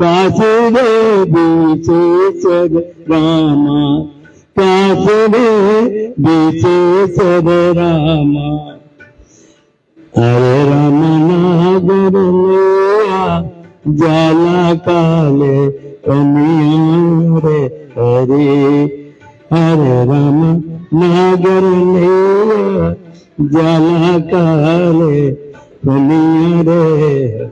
कासरे बीचे सर रामा, कासरे बीचे सर रामा। अरे राम नागर लिया जाला काले कनिया रे हरे, हरे राम नागर लिया जाला काले कनिया रे।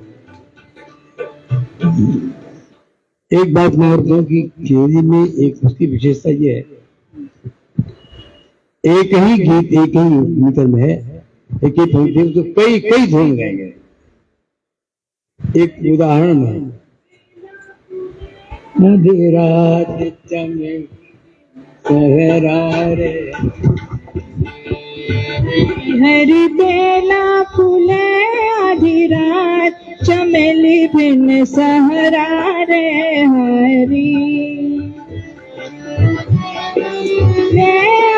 एक बात मैं और कहूं कि खेरी में एक उसकी विशेषता ये है, एक ही गीत एक ही मीटर में है, एक ही पंक्ति उसको कई कई धुन गाएंगे। एक उदाहरण है, आधी रात चमे सहरा रे, हरि बेला फूले आधी रात चमेली बिन सहरा रे हरि,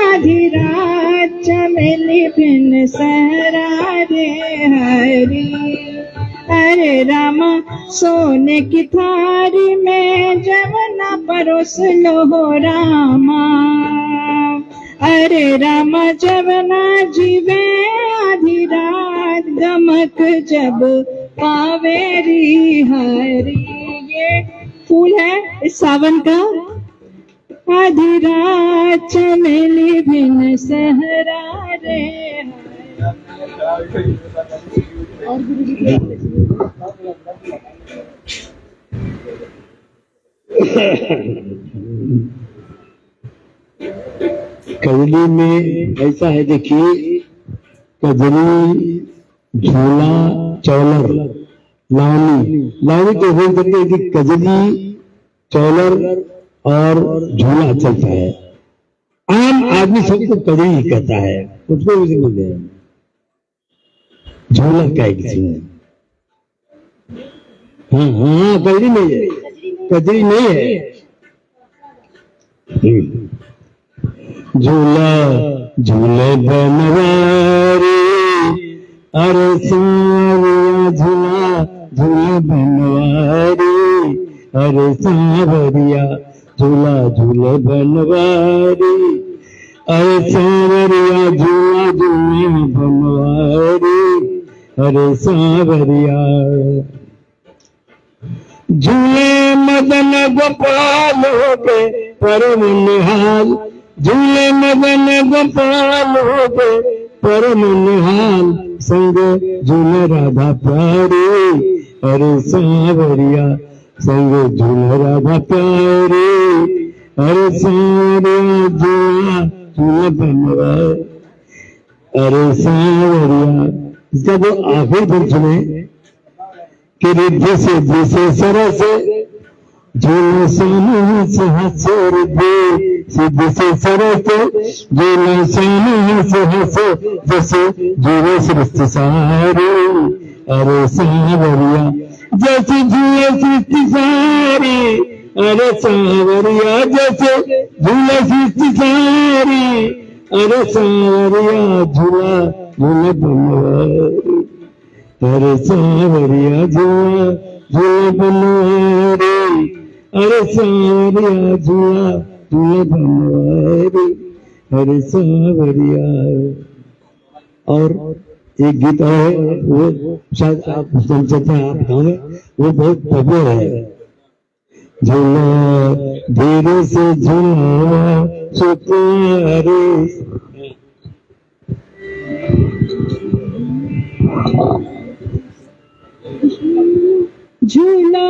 आधी रात चमेली बिन सहरा रे हरि। अरे रामा सोने की थारी में जवना परोस लो रामा, अरे रामा जवना जीवे आधी रात गमक जब पावेरी हरी। ये फूल है इस सावन का, आधी रात चमेली बिन सहरा रे। और कजली में ऐसा है, देखिए कजली, झूला, चौलर, लावनी। लावनी तो बोल सकते हैं कि कजली, चौलर और झूला चलता है। आम आदमी सबको कजली कहता है, उसको भी समझ है। झूला क्या है किसी में? हाँ हाँ, कजली नहीं है, कजली नहीं है। झूला झूले बनवारी, अरे सावरिया झूला झूले बनवारी, अरे सावरिया झूला झूले बनवारी, अरे सावरिया झूला झूले बनवारी, अरे सावरिया। झूले मदन गोपाल के परम निहाल, झूले मदन गोपाल के परम निहाल, संग झूले राधा प्यारी, अरे सावरिया संग झूले राधा प्यारी, अरे सावरिया झूला झूले बनवारी, अरे सावरिया। इसका जो आखिरी धुन सुने कि रिद्धि सिद्धि से सरस झूले सोने से हंसे, रिद्धि सिद्धि से सरस झूले सोने से हंसे, जैसे झूले सृष्टि सारी, अरे सावरिया जैसे झूले सृष्टि सारी, अरे सावरिया जैसे झूले सृष्टि सारी, अरे सावरिया झूला झूले बनवारी, अरे सावरिया झूला झूले बनवारी, अरे सावरिया झूला झूले बनवारी, अरे सावरिया। और एक गीत है, वो शायद आप सुनते हैं, आप गाँव में, वो बहुत पॉपुलर है। झूला धीरे से झूला सुतारे, झूला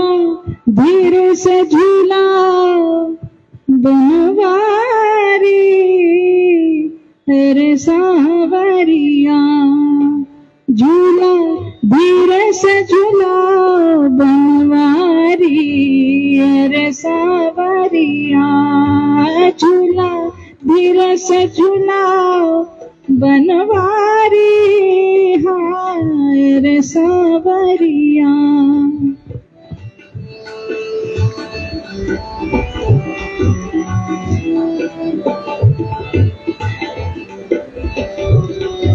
धीरे से झूला बनवारी, अरे सावरिया झूला धीरे से झूला बनवारी, अरे सावरिया झूला धीरे से झूला बनवारी, हाँ रे सावरिया।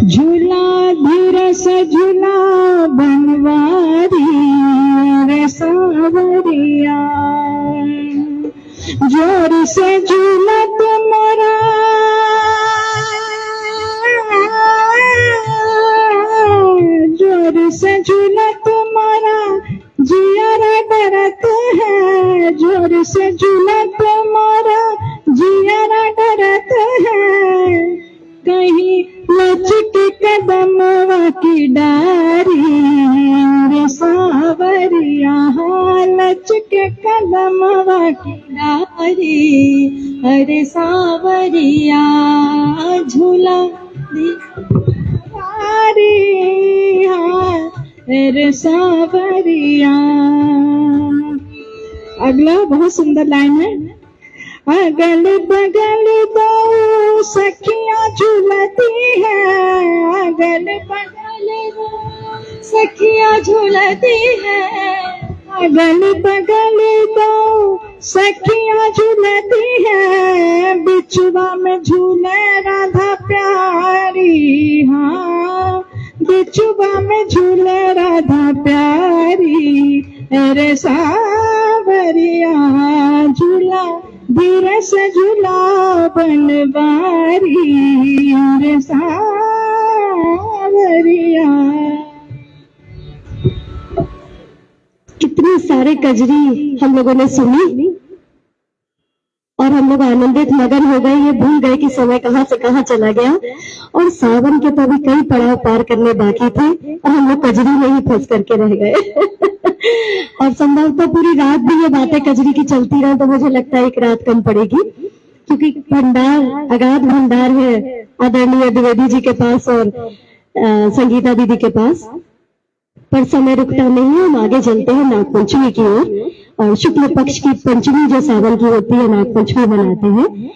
झूला धीरे से झूला बनवारी, रे सावरिया से झूला तुम्हारा जोर से झूला तुम्हारा जियारा डरत है, जोर से झूला तुम्हारा जियारा डरत है, कहीं लचके कदमवा की डारी रे सावरिया, लचके कदमवा की डारी अरे सावरिया, झूला डारी अरे सावरिया। अगला बहुत सुंदर लाइन है। अगल बगल दो सखियां झूलती है, अगल बगल दो सखियां झूलती है, अगल बगल दो सखियां झूलती है, बिछुआ में झूले राधा प्यारी, हाँ बिछुआ में झूले राधा प्यारी अरे सावरिया, झूला धीरे से झूला बनवारी रे सावरिया। कितने सारे कजरी हम लोगों ने सुनी और हम लोग आनंदित मगन हो गए, ये भूल गए कि समय कहाँ से कहाँ चला गया। और सावन के तो अभी कई पड़ाव पार करने बाकी थे और हम लोग कजरी में ही फंस करके रह गए और संभवतः पूरी रात भी ये बातें कजरी की चलती रहे तो मुझे लगता है एक रात कम पड़ेगी, क्योंकि भंडार अगाध भंडार है आदरणीय द्विवेदी जी के पास और संगीता दीदी के पास। पर समय रुकता नहीं है, हम आगे चलते हैं नागपंचमी की ओर। और शुक्ल पक्ष की पंचमी जो सावन की होती है नागपंचमी मनाते हैं।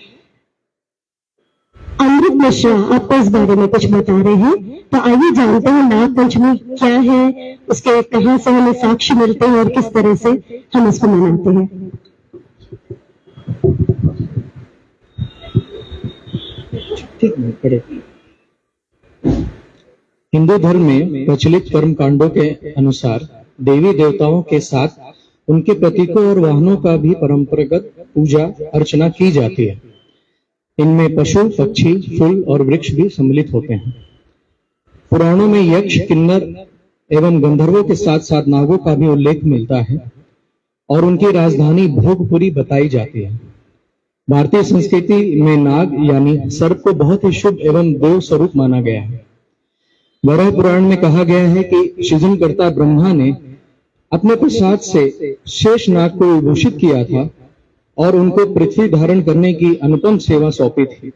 अमृत मिश्रा आपको इस बारे में कुछ बता रहे हैं, तो आइए जानते हैं नागपंचमी क्या है, उसके कहां से हमें साक्ष्य मिलते हैं और किस तरह से हम इसको मनाते हैं। हिंदू धर्म में प्रचलित कर्म कांडों के अनुसार देवी देवताओं के साथ उनके प्रतीकों और वाहनों का भी परंपरागत पूजा अर्चना की जाती है। इनमें पशु, पक्षी, फूल और वृक्ष भी सम्मिलित होते हैं। पुराणों में यक्ष, किन्नर एवं गंधर्वों के साथ साथ नागों का भी उल्लेख मिलता है और उनकी राजधानी भोगपुरी बताई जाती है। भारतीय संस्कृति में नाग यानी सर्प को बहुत ही शुभ एवं देव स्वरूप माना गया है। वराह पुराण में कहा गया है कि सृजनकर्ता ब्रह्मा ने अपने प्रसाद से शेष नाग को विभूषित किया था और उनको पृथ्वी धारण करने की अनुपम सेवा सौंपी थी।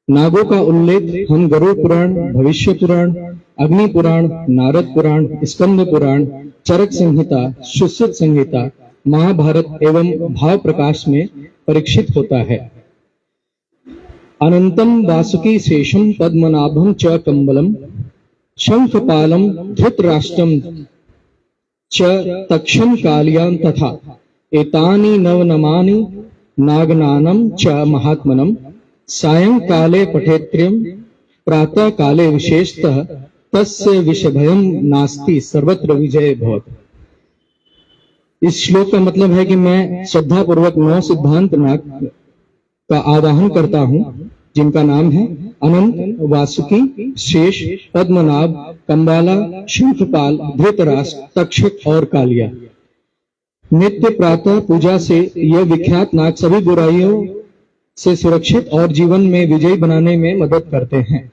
नागों का उल्लेख हम गरुड़ पुराण, भविष्य पुराण, अग्नि पुराण, नारद पुराण, स्कंद पुराण, चरक संहिता, सुश्रुत संहिता, महाभारत एवं भाव प्रकाश में परीक्षित होता है। अनंतम वासुकी शेषम पद्मनाभम च कंबलम शंखपालम धृतराष्ट्रम च तक्षम कालियां तथा एतानि नवनमानि नागनानम च महात्मनम सायंकाले पठेत्र्यम प्रातः काले विशेषतः तस्य विषभयम नास्ति सर्वत्र विजय भवत। इस श्लोक का मतलब है कि मैं श्रद्धा पूर्वक 9 सिद्धांत नाग का आवाहन करता हूं, जिनका नाम है अनंत, वासुकी, शेष, पद्मनाभ, कंबाला, शंखपाल, धृतराष्ट्र, तक्षक और कालिया। नित्य प्रातः पूजा से यह विख्यात नाग सभी बुराइयों से सुरक्षित और जीवन में विजयी बनाने में मदद करते हैं।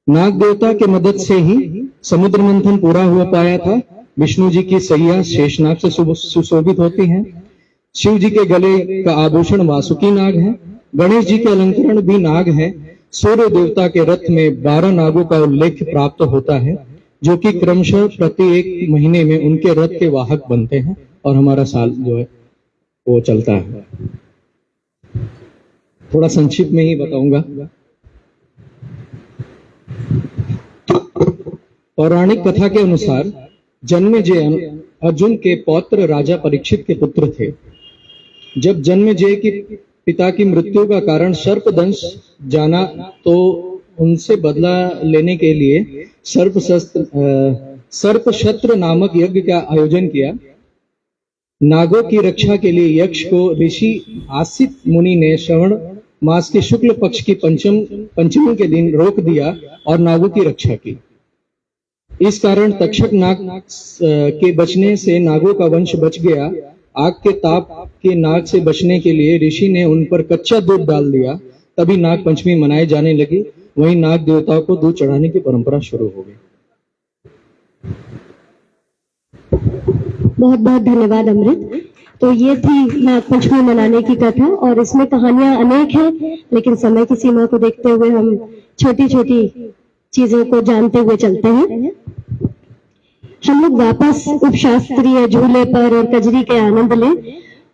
नाग देवता के मदद से ही समुद्र मंथन पूरा हो पाया था। विष्णु जी की सैया शेषनाग से सुशोभित होती है। शिव जी के गले का आभूषण वासुकी नाग है। गणेश जी के अलंकरण भी नाग है। सूर्य देवता के रथ में 12 नागों का उल्लेख प्राप्त होता है, जो कि क्रमशः प्रति एक महीने में उनके रथ के वाहक बनते हैं और हमारा साल जो है वो चलता है। थोड़ा संक्षिप्त में ही बताऊंगा। पौराणिक कथा के अनुसार जन्मेजय अर्जुन के पौत्र राजा परीक्षित के पुत्र थे। जब जन्मेजय की पिता की मृत्यु का कारण सर्पदंश जाना तो उनसे बदला लेने के लिए सर्प शस्त्र नामक यज्ञ का आयोजन किया। नागों की रक्षा के लिए यक्ष को ऋषि आसित मुनि ने श्रवण मास के शुक्ल पक्ष की पंचमी के दिन रोक दिया और नागों की रक्षा की। इस कारण तक्षक नाग के बचने से नागों का वंश बच गया। आग के ताप के नाग से बचने के लिए ऋषि ने उन पर कच्चा दूध डाल दिया, तभी नाग पंचमी मनाई जाने लगी। वहीं नाग देवताओं को दूध चढ़ाने की परंपरा शुरू हो गई। बहुत बहुत धन्यवाद अमृत। तो ये थी नाग पंचमी मनाने की कथा, और इसमें कहानियां अनेक हैं, लेकिन समय की सीमा को देखते हुए हम छोटी छोटी चीजों को जानते हुए चलते हैं। हम लोग वापस उपशास्त्रीय झूले पर और कजरी के आनंद लें।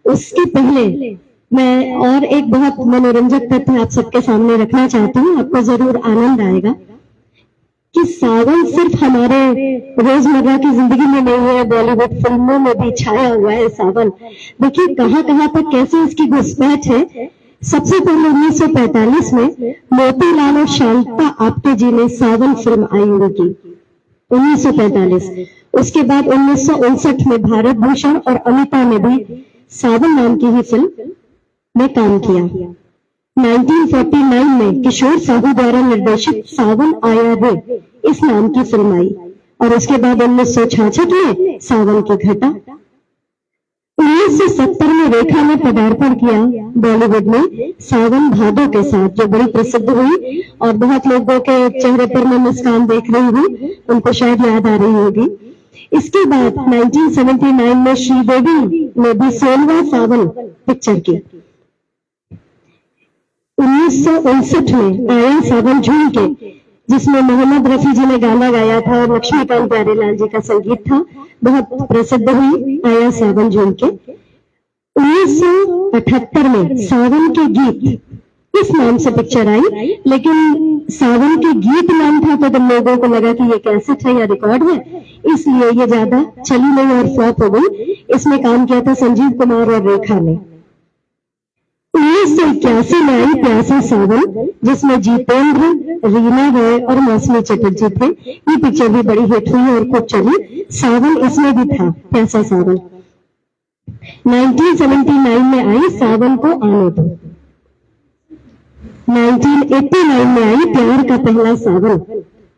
उसके पहले मैं और एक बहुत मनोरंजक तथ्य आप सबके सामने रखना चाहती हूँ, आपको जरूर आनंद आएगा कि सावन सिर्फ हमारे रोजमर्रा की जिंदगी में नहीं है, बॉलीवुड फिल्मों में भी छाया हुआ है सावन। देखिए कहाँ कहाँ तक कैसे इसकी घुसपैठ है। सबसे पहले 1945 में मोतीलाल और शांता आप्टे जी ने सावन फिल्म आई उनकी, 1945। उसके बाद 1959 में भारत भूषण और अमिता ने भी सावन नाम की ही फिल्म में काम किया। 1949 में किशोर साहू द्वारा निर्देशित सावन आया रे इस नाम की फिल्म आई, और उसके बाद 1966 में सावन की घटा। 1970 में रेखा ने पदार्पण किया बॉलीवुड में सावन भादो के साथ, जो बड़ी प्रसिद्ध हुई और बहुत लोगों के चेहरे पर मैं मुस्कान देख रही हूँ, उनको शायद याद आ रही होगी। इसके बाद 1979 में श्रीदेवी ने भी 16वां सावन पिक्चर की। 1959 में आया सावन झूम के, जिसमें मोहम्मद रफी जी ने गाना गाया था और लक्ष्मीकांत प्यारेलाल जी का संगीत था, बहुत प्रसिद्ध हुई आया सावन झूम के। 1978 में सावन के गीत इस नाम से पिक्चर आई, लेकिन सावन के गीत नाम था तो लोगों को लगा कि ये कैसेट है या रिकॉर्ड है, इसलिए ये ज्यादा चली नहीं और फ्लॉप हो गई। इसमें काम किया था संजीव कुमार और रेखा ने। 1981 में आई प्यासा सावन, जिसमें जितेंद्र, रीना रॉय और मौसमी चटर्जी थे। ये पिक्चर भी बड़ी हिट हुई और खूब चली। सावन इसमें भी था, प्यासा सावन। 1979 में आई सावन को आने दो। 1989 में आई प्यार का पहला सावन।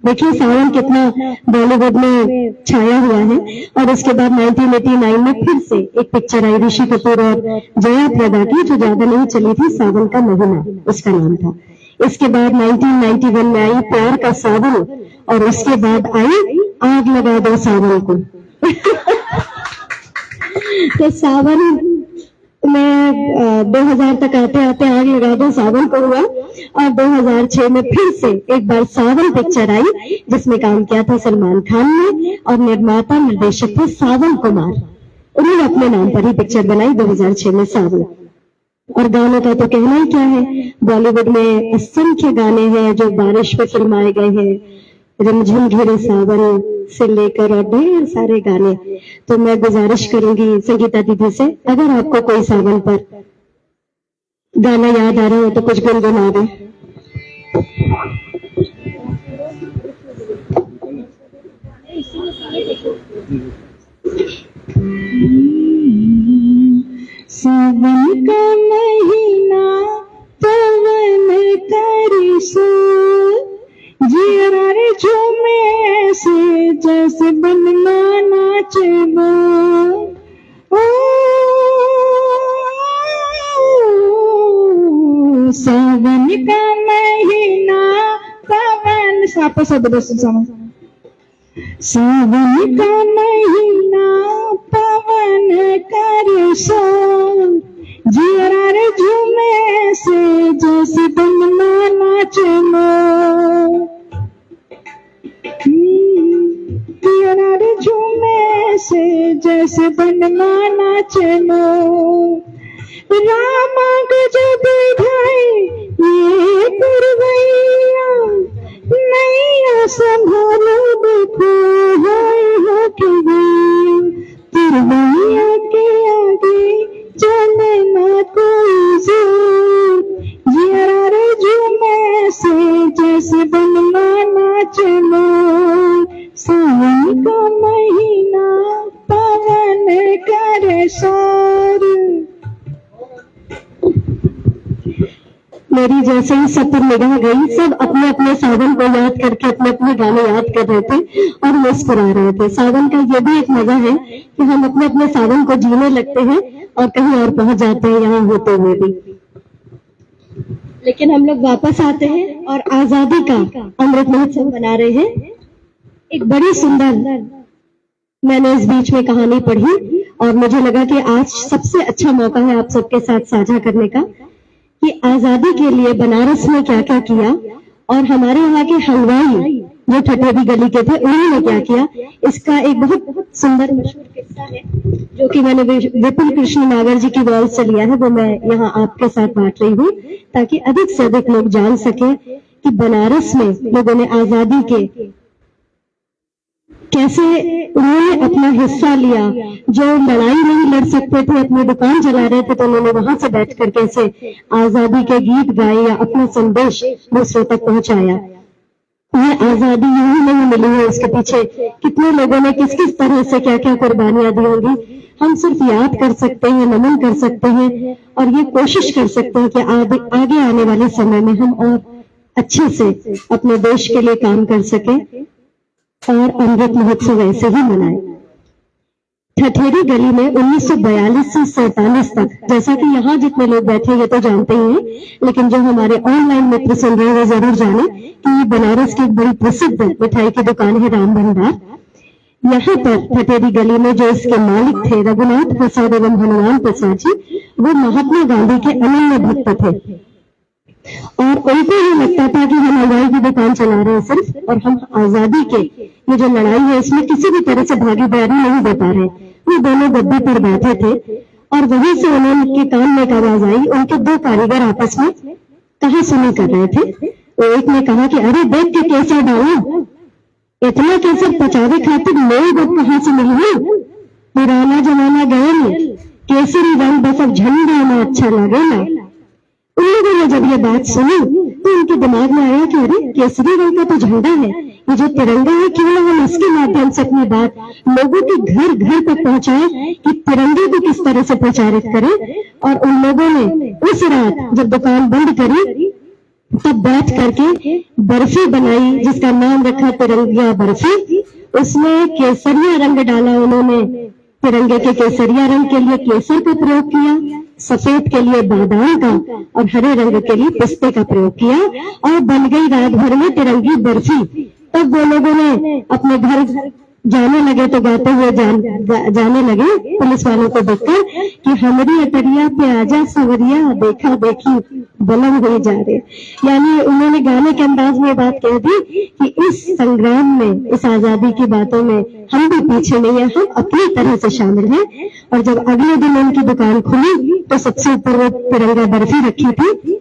देखिए सावन कितना बॉलीवुड में छाया हुआ है। और उसके बाद 1989 में फिर से एक पिक्चर आई ऋषि कपूर और जया प्रदा की, जो ज्यादा नहीं चली थी, सावन का महीना उसका नाम था। इसके बाद 1991 में आई प्यार का सावन, और उसके बाद आई आग लगा दो सावन को। तो सावन में 2000 तक आते आते आग लगा दो सावन को हुआ, और 2006 में फिर से एक बार सावन पिक्चर आई, जिसमें काम किया था सलमान खान ने, और निर्माता निर्देशक थे सावन कुमार। उन्होंने अपने नाम पर ही पिक्चर बनाई 2006 में सावन। और गानों का तो कहना ही क्या है, बॉलीवुड में असंख्य गाने हैं जो बारिश पे फिल्माए गए हैं, रमझम घिरे सावन से लेकर और ढेर सारे गाने। तो मैं गुजारिश करूंगी संगीता दीदी से, अगर आपको कोई सावन पर गाना याद आ रहा हो तो कुछ गुनगुना दें। सावन का महीना पवन करी सो, जिया रे झूमे ऐसे जैसे बनना नाचबो। सावन का महीना पवन सापा सब सावन का महीना पवन कर सो, जिया रे झूमे से जैसे बनना नाचबो। जिया रे झूमे से जैसे बनना नाचबो। रामा गजब ढाई ये पुरवैया, नैया संभालो देखो हाय हो के गैया। पुरवैया के आगे चले ना कोई जोर, जिया रे झूमे से जैसे बनना नाचलो। सावन का महीना पवन करे सो। मेरी जैसे ही सब पर निगाह गई, सब अपने अपने सावन को याद करके अपने अपने गाने याद कर रहे थे और मुस्कुरा रहे थे। सावन का ये भी एक मजा है कि हम अपने अपने सावन को जीने लगते हैं और कहीं और पहुंच जाते हैं यहाँ होते हुए भी। लेकिन हम लोग वापस आते हैं और आजादी का अमृत महोत्सव मना रहे हैं। एक बड़ी सुंदर मैंने इस बीच में कहानी पढ़ी और मुझे लगा कि आज सबसे अच्छा मौका है आप सबके साथ साझा करने का कि आजादी के लिए बनारस में क्या क्या किया और हमारे यहाँ के हलवाई जो ठठेरी गली के थे उन्होंने क्या किया। इसका एक बहुत सुंदर मशहूर किस्सा है जो कि मैंने विपुल कृष्ण नागर जी की वॉल से लिया है, वो मैं यहाँ आपके साथ बांट रही हूँ ताकि अधिक से अधिक लोग जान सके कि बनारस में लोगों ने आजादी के कैसे उन्होंने अपना हिस्सा लिया। जो लड़ाई नहीं लड़ सकते थे, अपनी दुकान चला रहे थे, तो उन्होंने वहां से बैठकर कैसे आजादी के गीत गाए या अपना संदेश दूसरों तक पहुंचाया। ये आजादी यही नहीं मिली है, उसके पीछे कितने लोगों ने किस किस तरह से क्या क्या कुर्बानियां दी होंगी। हम सिर्फ याद कर सकते हैं, नमन कर सकते हैं और ये कोशिश कर सकते हैं कि आगे आने वाले समय में हम और अच्छे से अपने देश के लिए काम कर सके और अमृत महोत्सव ऐसे ही मनाए। ठठेरी गली में 1942 से 47 तक, जैसा कि यहाँ जितने लोग बैठे ये तो जानते ही हैं, लेकिन जो हमारे ऑनलाइन मित्र सुन रहे हैं जरूर जाने कि ये बनारस की एक बड़ी प्रसिद्ध मिठाई की दुकान है राम भंडार। यहाँ पर ठठेरी गली में जो इसके मालिक थे रघुनाथ प्रसाद एवं हनुमान प्रसाद जी, वो महात्मा गांधी के अनन्य भक्त थे और उनको ये लगता था कि हम हलवाई की दुकान चला रहे हैं सिर्फ, और हम आजादी के ये जो लड़ाई है इसमें किसी भी तरह से भागीदारी नहीं दे पा रहे। वो दोनों गद्दी पर बैठे थे और वहीं से उनके कान में एक आवाज आई। उनके दो कारीगर आपस में कहा सुनी कर रहे थे। तो एक ने कहा कि अरे देख के केसर डाला, इतना केसर पचावे खातिर नई गद कहाँ से मिली, पुराना जमाना गए, केसरी रंग बस अब झंडा में अच्छा लगे ना। उन लोगों ने जब ये बात सुनी तो उनके दिमाग में आया कि अरे केसरी रंग का तो झंडा है, ये जो तिरंगा है क्यों ना हम इसके माध्यम से अपनी बात लोगों के घर घर तक पहुंचाए कि तिरंगे को किस तरह से प्रचारित करें। और उन लोगों ने उस रात जब दुकान बंद करी तब बैठ करके बर्फी बनाई जिसका नाम रखा तिरंगा बर्फी। उसमें केसरिया रंग डाला उन्होंने, तिरंगे के केसरिया रंग के लिए केसर का प्रयोग किया, सफेद के लिए बादाम का और हरे रंग के लिए पिस्ते का प्रयोग किया और बन गई रात भर में तिरंगी बर्फी। तब वो लोगों ने अपने घर जाने लगे तो गाते हुए जाने लगे पुलिस वालों को देखकर कि हमारी अटरिया पे आजा सवरिया, देखा देखी बलम हुए जा रहे। यानी उन्होंने गाने के अंदाज में बात कह दी कि इस संग्राम में, इस आजादी की बातों में हम भी पीछे नहीं है, हम अपनी तरह से शामिल हैं। और जब अगले दिन उनकी दुकान खुली तो सबसे ऊपर वो तिरंगा बर्फी रखी थी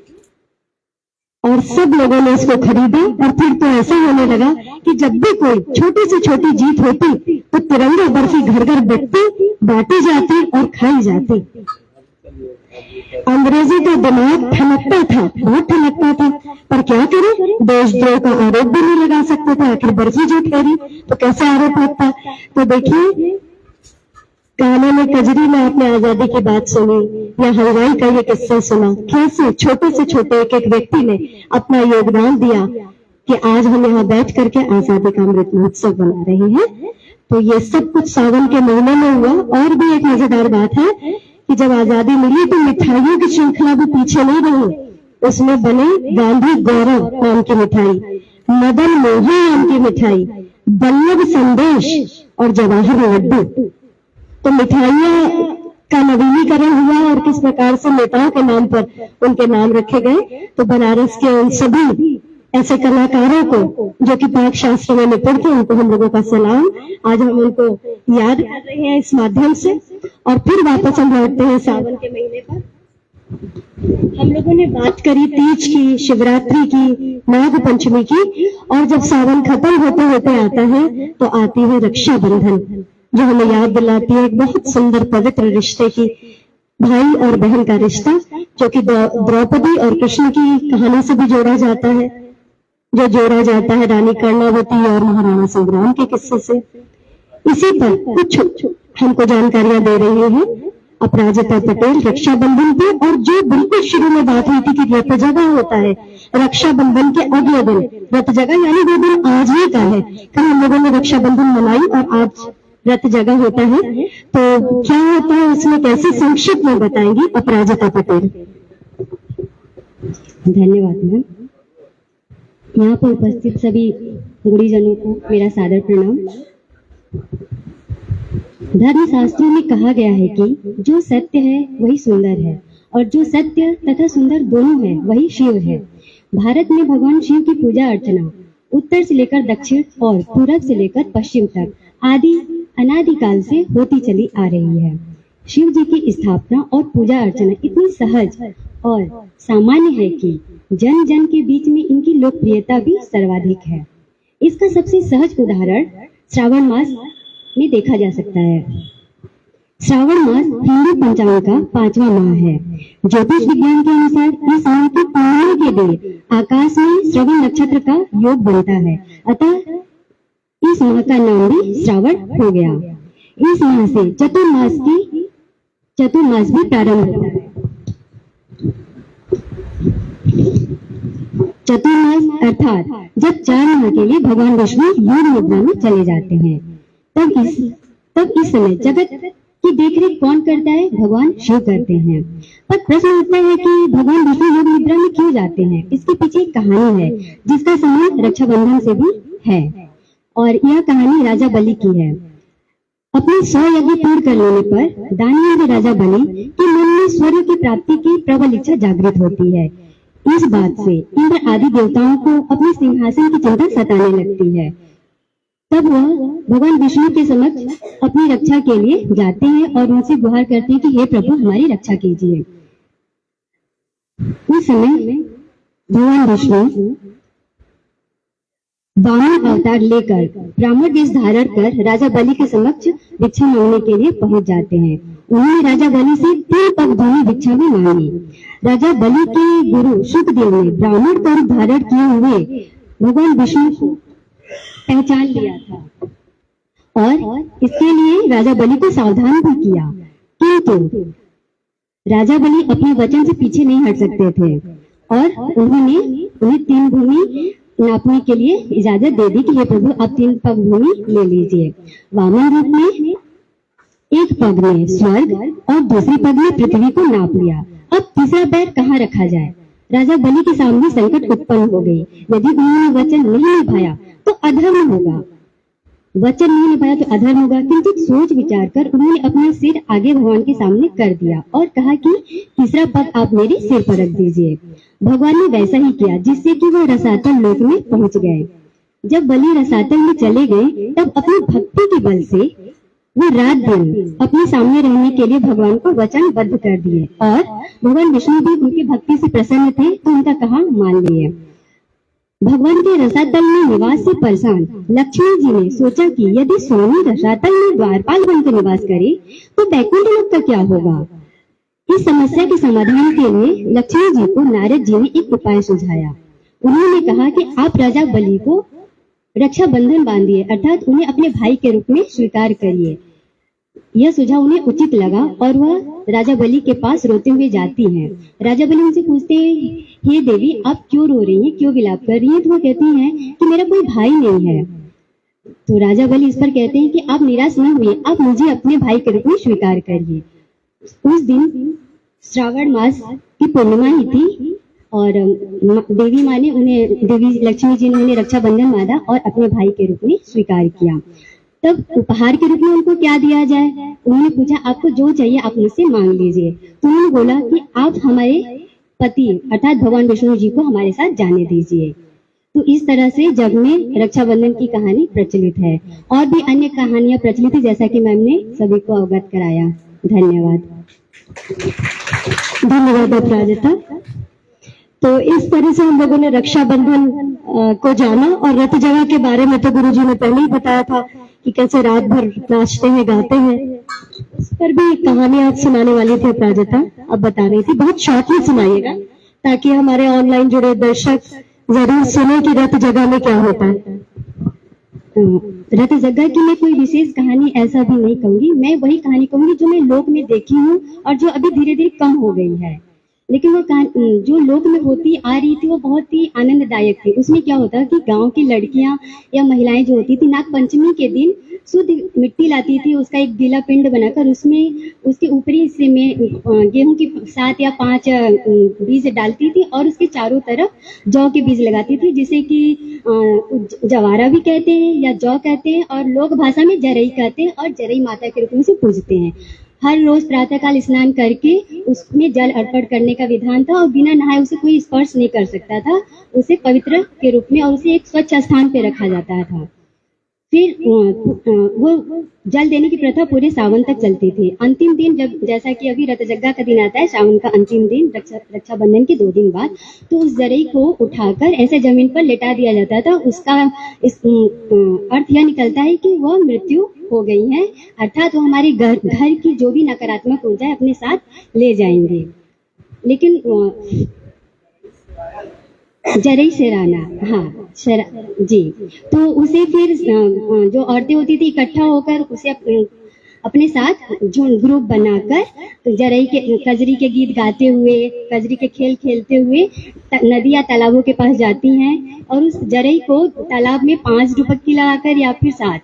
और सब लोगों ने इसको खरीदा। और फिर तो ऐसा होने लगा कि जब भी कोई छोटी से छोटी जीत होती तो तिरंगा बर्फी घर घर बांटी जाती और खाई जाती। अंग्रेजी का दिमाग ठनकता था, बहुत ठनकता था, पर क्या करें, देशद्रोह का आरोप भी नहीं लगा सकते थे। आखिर बर्फी जो ठहरी तो कैसे आरोप लगता। तो देखिए गाने में कजरी में आपने आजादी की बात सुनी या हलवाई का ये किस्सा सुना, कैसे छोटे से छोटे एक एक व्यक्ति ने अपना योगदान दिया कि आज हम यहाँ बैठ करके आजादी का अमृत महोत्सव बना रहे हैं। तो ये सब कुछ सावन के महीने में हुआ। और भी एक मजेदार बात है कि जब आजादी मिली तो मिठाइयों की श्रृंखला भी पीछे नहीं रही। उसमें बने गांधी गौरव नाम की मिठाई, मदन मोहन नाम की मिठाई, बल्लभ संदेश और जवाहर लड्डू। तो मिठाइयां का नवीनीकरण हुआ और किस प्रकार से नेताओं के नाम पर उनके नाम रखे गए। तो बनारस के उन सभी ऐसे कलाकारों को जो कि पाक शास्त्र में निपुण थे, उनको हम लोगों का सलाम। आज हम उनको याद कर रहे हैं इस माध्यम से। और फिर वापस हम लौटते हैं सावन के महीने पर। हम लोगों ने बात करी तीज की, शिवरात्रि की, नाग पंचमी की, और जब सावन खत्म होते होते आता है तो आती है रक्षाबंधन, जो हमें याद दिलाती है एक बहुत सुंदर पवित्र रिश्ते की, भाई और बहन का रिश्ता, जो कि द्रौपदी और कृष्ण की कहानी से भी जोड़ा जाता है, जो जोड़ा जाता है रानी कर्णावती और महाराणा संग्राम के किस्से से। इसी पर कुछ हमको जानकारियां दे रही है अपराजिता पटेल रक्षाबंधन पे, और जो बिल्कुल शुरू में बात हुई थी कि रथ जगह होता है रक्षाबंधन के अगले दिन, रथ जगह यानी वो दिन आज ही का है, कल हम लोगों ने रक्षाबंधन मनाई और आज रथ जगह होता है। तो क्या होता है उसमें कैसे संक्षिप्त में बताएंगी अपराजिता पटेल। धन्यवाद मैम। यहाँ पर उपस्थित सभी गुरुजनों को मेरा सादर प्रणाम। धर्म शास्त्रों में कहा गया है कि जो सत्य है वही सुंदर है, और जो सत्य तथा सुंदर दोनों है वही शिव है। भारत में भगवान शिव की पूजा अर्चना उत्तर से लेकर दक्षिण और पूरब से लेकर पश्चिम तक अनादिकाल से होती चली आ रही है। शिव जी की स्थापना और पूजा अर्चना इतनी सहज और सामान्य है कि जन जन के बीच में इनकी लोकप्रियता भी सर्वाधिक है। इसका सबसे सहज उदाहरण श्रावण मास में देखा जा सकता है। श्रावण मास हिंदू पंचांग का 5वां माह है। ज्योतिष विज्ञान के अनुसार इस माह की पूर्णिमा के दिन आकाश में श्रवण नक्षत्र का योग बनता है, अतः इस माह का नाम भी श्रावण हो गया। इस माह से चतुर्मास भी प्रारंभ होता है। चतुर्मास अर्थात जब 4 माह के लिए भगवान विष्णु योग मुद्रा में चले जाते हैं, तब इस समय जगत की देखरेख कौन करता है? भगवान शिव करते हैं। पर प्रश्न उठता है कि भगवान विष्णु योग मुद्रा में क्यों जाते हैं? इसके पीछे एक कहानी है जिसका संबंध रक्षाबंधन से भी है, और यह कहानी राजा बलि की है। अपने 100 यज्ञ पूर्ण कर लेने पर दानवीर राजा बलि के मन में स्वर्ग की प्राप्ति की प्रबल इच्छा जागृत होती है। इस बात से इंद्र आदि देवताओं को अपने सिंहासन की चिंता सताने लगती है। तब वह भगवान विष्णु के समक्ष अपनी रक्षा के लिए जाते हैं और उनसे गुहार करते हैं कि हे प्रभु हमारी रक्षा कीजिए। उस समय भगवान विष्णु वामन अवतार लेकर ब्राह्मण वेश धारण कर राजा बलि के समक्ष भिक्षा मांगने के लिए पहुंच जाते हैं। उन्होंने राजा बलि से 3 पग भूमि भिक्षा में मांगी। राजा बलि के गुरु शुकदेव ने ब्राह्मण का रूप धारण किए हुए भगवान विष्णु को पहचान लिया था, और इसके लिए राजा बलि को सावधान भी किया, किंतु राजा बलि अपने वचन से पीछे नहीं हट सकते थे और उन्होंने उन्हें 3 भूमि नापने के लिए इजाजत दे दी कि हे प्रभु आप 3 पग भूमि ले लीजिए। वामन रूप में एक पग में स्वर्ग और दूसरी पग में पृथ्वी को नाप लिया। अब तीसरा पैर कहाँ रखा जाए? राजा बलि के सामने संकट उत्पन्न हो गई। यदि उन्होंने वचन नहीं निभाया तो अधर्म होगा, वचन नहीं निभाया तो अधर्म होगा। किंतु सोच विचार कर उन्होंने अपना सिर आगे भगवान के सामने कर दिया और कहा कि तीसरा पग आप मेरे सिर पर रख दीजिए। भगवान ने वैसा ही किया, जिससे कि वह रसातल लोक में पहुंच गए। जब बलि रसातल में चले गए तब अपनी भक्ति के बल से वो रात दिन अपने सामने रहने के लिए भगवान को वचनबद्ध कर दिए, और भगवान विष्णु भी उनकी भक्ति से प्रसन्न थे तो उनका कहा मान लिए। भगवान के रसातल में निवास से परेशान लक्ष्मी जी ने सोचा कि यदि स्वामी रसातल में द्वारपाल बनकर निवास करे तो बैकुंठ लोक का क्या होगा। इस समस्या के समाधान के लिए लक्ष्मी जी को नारद जी ने एक उपाय सुझाया। उन्होंने कहा कि आप राजा बलि को रक्षाबंधन बांधिए, अर्थात उन्हें अपने भाई के रूप में स्वीकार करिए। यह सुझाव उन्हें उचित लगा और वह राजा बलि के पास रोते हुए जाती हैं। राजा बलि उनसे पूछते हैं, हे देवी आप क्यों रो रही हैं, क्यों विलाप कर रही हैं? तो वो कहती हैं कि मेरा कोई भाई नहीं है। तो राजा बलि इस पर कहते हैं कि आप निराश न हुए, आप मुझे अपने भाई के रूप में स्वीकार करिए। उस दिन श्रावण मास की पूर्णिमा ही थी और देवी माँ ने उन्हें, देवी लक्ष्मी जी ने उन्हें रक्षाबंधन बांधा और अपने भाई के रूप में स्वीकार किया। तब उपहार के रूप में उनको क्या दिया जाए? उन्होंने पूछा आपको जो चाहिए आप मुझसे मांग लीजिए। तो उन्होंने बोला कि आप हमारे पति अर्थात भगवान विष्णु जी को हमारे साथ जाने दीजिए। तो इस तरह से जग में रक्षाबंधन की कहानी प्रचलित है। और भी अन्य कहानियां प्रचलित है जैसा कि मैम ने सभी को अवगत कराया। धन्यवाद। धन्यवाद अपराजिता। तो इस तरह से हम लोगों ने रक्षाबंधन को जाना, और रथ जगह के बारे में तो गुरुजी ने पहले ही बताया था कि कैसे रात भर नाचते हैं गाते हैं। इस पर भी कहानी आज सुनाने वाली थी अपराजिता, अब बता रही थी। बहुत शॉर्टली सुनाइएगा ताकि हमारे ऑनलाइन जुड़े दर्शक जरूर सुने कि रथ जगह में क्या होता है। रतजग्गा की मैं कोई विशेष कहानी ऐसा भी नहीं कहूंगी, मैं वही कहानी कहूंगी जो मैं लोक में देखी हूँ और जो अभी धीरे धीरे कम हो गई है। लेकिन वो कहानी जो लोक में होती आ रही थी वो बहुत ही आनंददायक थी। उसमें क्या होता कि गांव की लड़कियां या महिलाएं जो होती थी नाग पंचमी के दिन शुद्ध मिट्टी लाती थी, उसका एक गीला पिंड बनाकर उसमें उसके ऊपरी हिस्से में गेहूं की 7 या 5 बीज डालती थी और उसके चारों तरफ जौ के बीज लगाती थी, जिसे कि जवारा भी कहते हैं या जौ कहते हैं और लोक भाषा में जरई कहते हैं और जरई माता के रूप में से पूजते हैं। हर रोज प्रातःकाल स्नान करके उसमें जल अर्पण करने का विधान था और बिना नहाए उसे कोई स्पर्श नहीं कर सकता था, उसे पवित्र के रूप में और उसे एक स्वच्छ स्थान पे रखा जाता था। फिर वो जल देने की प्रथा पूरे सावन तक चलती थी। अंतिम दिन जब जैसा कि अभी रतजग्गा का दिन आता है, सावन का अंतिम दिन रक्षाबंधन के 2 दिन बाद, तो उस जरई को उठाकर ऐसे जमीन पर लेटा दिया जाता था। उसका अर्थ यह निकलता है कि वह मृत्यु हो गई है, अर्थात वो हमारे घर की जो भी नकारात्मक ऊर्जा है अपने साथ ले जाएंगे। लेकिन जरई शेराना, हाँ जी, तो उसे फिर जो औरतें होती थी इकट्ठा होकर उसे अपने साथ ग्रुप बनाकर जरई के कजरी के गीत गाते हुए, कजरी के खेल खेलते हुए नदी या तालाबों के पास जाती हैं और उस जरई को तालाब में 5 डुबक्की लगाकर या फिर 7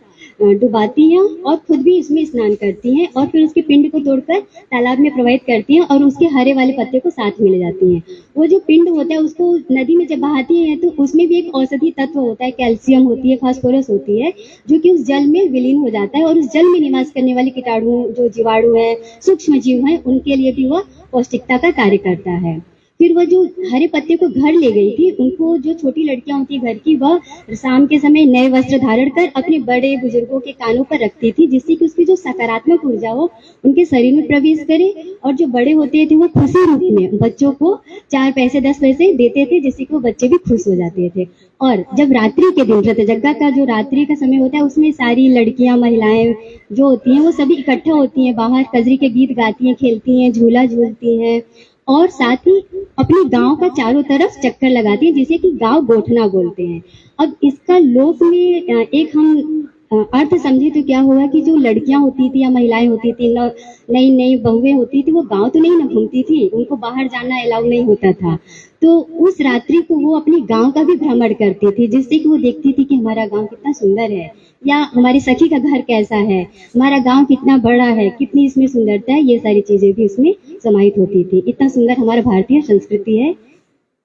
डुबाती हैं और खुद भी इसमें स्नान करती हैं और फिर उसके पिंड को तोड़कर तालाब में प्रवाहित करती हैं और उसके हरे वाले पत्ते को साथ में ले जाती हैं। वो जो पिंड होता है उसको नदी में जब बहाती हैं तो उसमें भी एक औषधि तत्व होता है, कैल्शियम होती है, फास्फोरस होती है, जो कि उस जल में विलीन हो जाता है और उस जल में निवास करने वाले कीटाणु जो जीवाणु है, सूक्ष्म जीव है, उनके लिए भी वह पौष्टिकता का कार्य करता है। फिर वह जो हरे पत्ते को घर ले गई थी, उनको जो छोटी लड़कियां होती घर की, वह शाम के समय नए वस्त्र धारण कर अपने बड़े बुजुर्गों के कानों पर रखती थी, जिससे कि उसकी जो सकारात्मक ऊर्जा हो उनके शरीर में प्रवेश करे। और जो बड़े होते थे वो खुशी रूप में बच्चों को 4 पैसे 10 पैसे देते थे, जिससे कि वो बच्चे भी खुश हो जाते थे। और जब रात्रि के दिन रतजग्गा का जो रात्रि का समय होता है उसमें सारी लड़कियां महिलाएं जो होती हैं वो सभी इकट्ठा होती हैं, बाहर कजरी के गीत गाती हैं, खेलती हैं, झूला झूलती हैं और साथ ही अपने गांव का चारों तरफ चक्कर लगाती हैं, जिसे कि गांव गोठना बोलते हैं। अब इसका लोक में एक हम अर्थ समझे तो क्या हुआ कि जो लड़कियां होती थी या महिलाएं होती थी, नई नई बहुएं होती थी, वो गांव तो नहीं ना घूमती थी, उनको बाहर जाना अलाउ नहीं होता था, तो उस रात्रि को वो अपने गांव का भी भ्रमण करती थी, जिससे कि वो देखती थी कि हमारा गांव कितना सुंदर है या हमारी सखी का घर कैसा है, हमारा गांव कितना बड़ा है, कितनी इसमें सुंदरता है, ये सारी चीजें भी उसमें समाहित होती थी। इतना सुंदर हमारा भारतीय संस्कृति है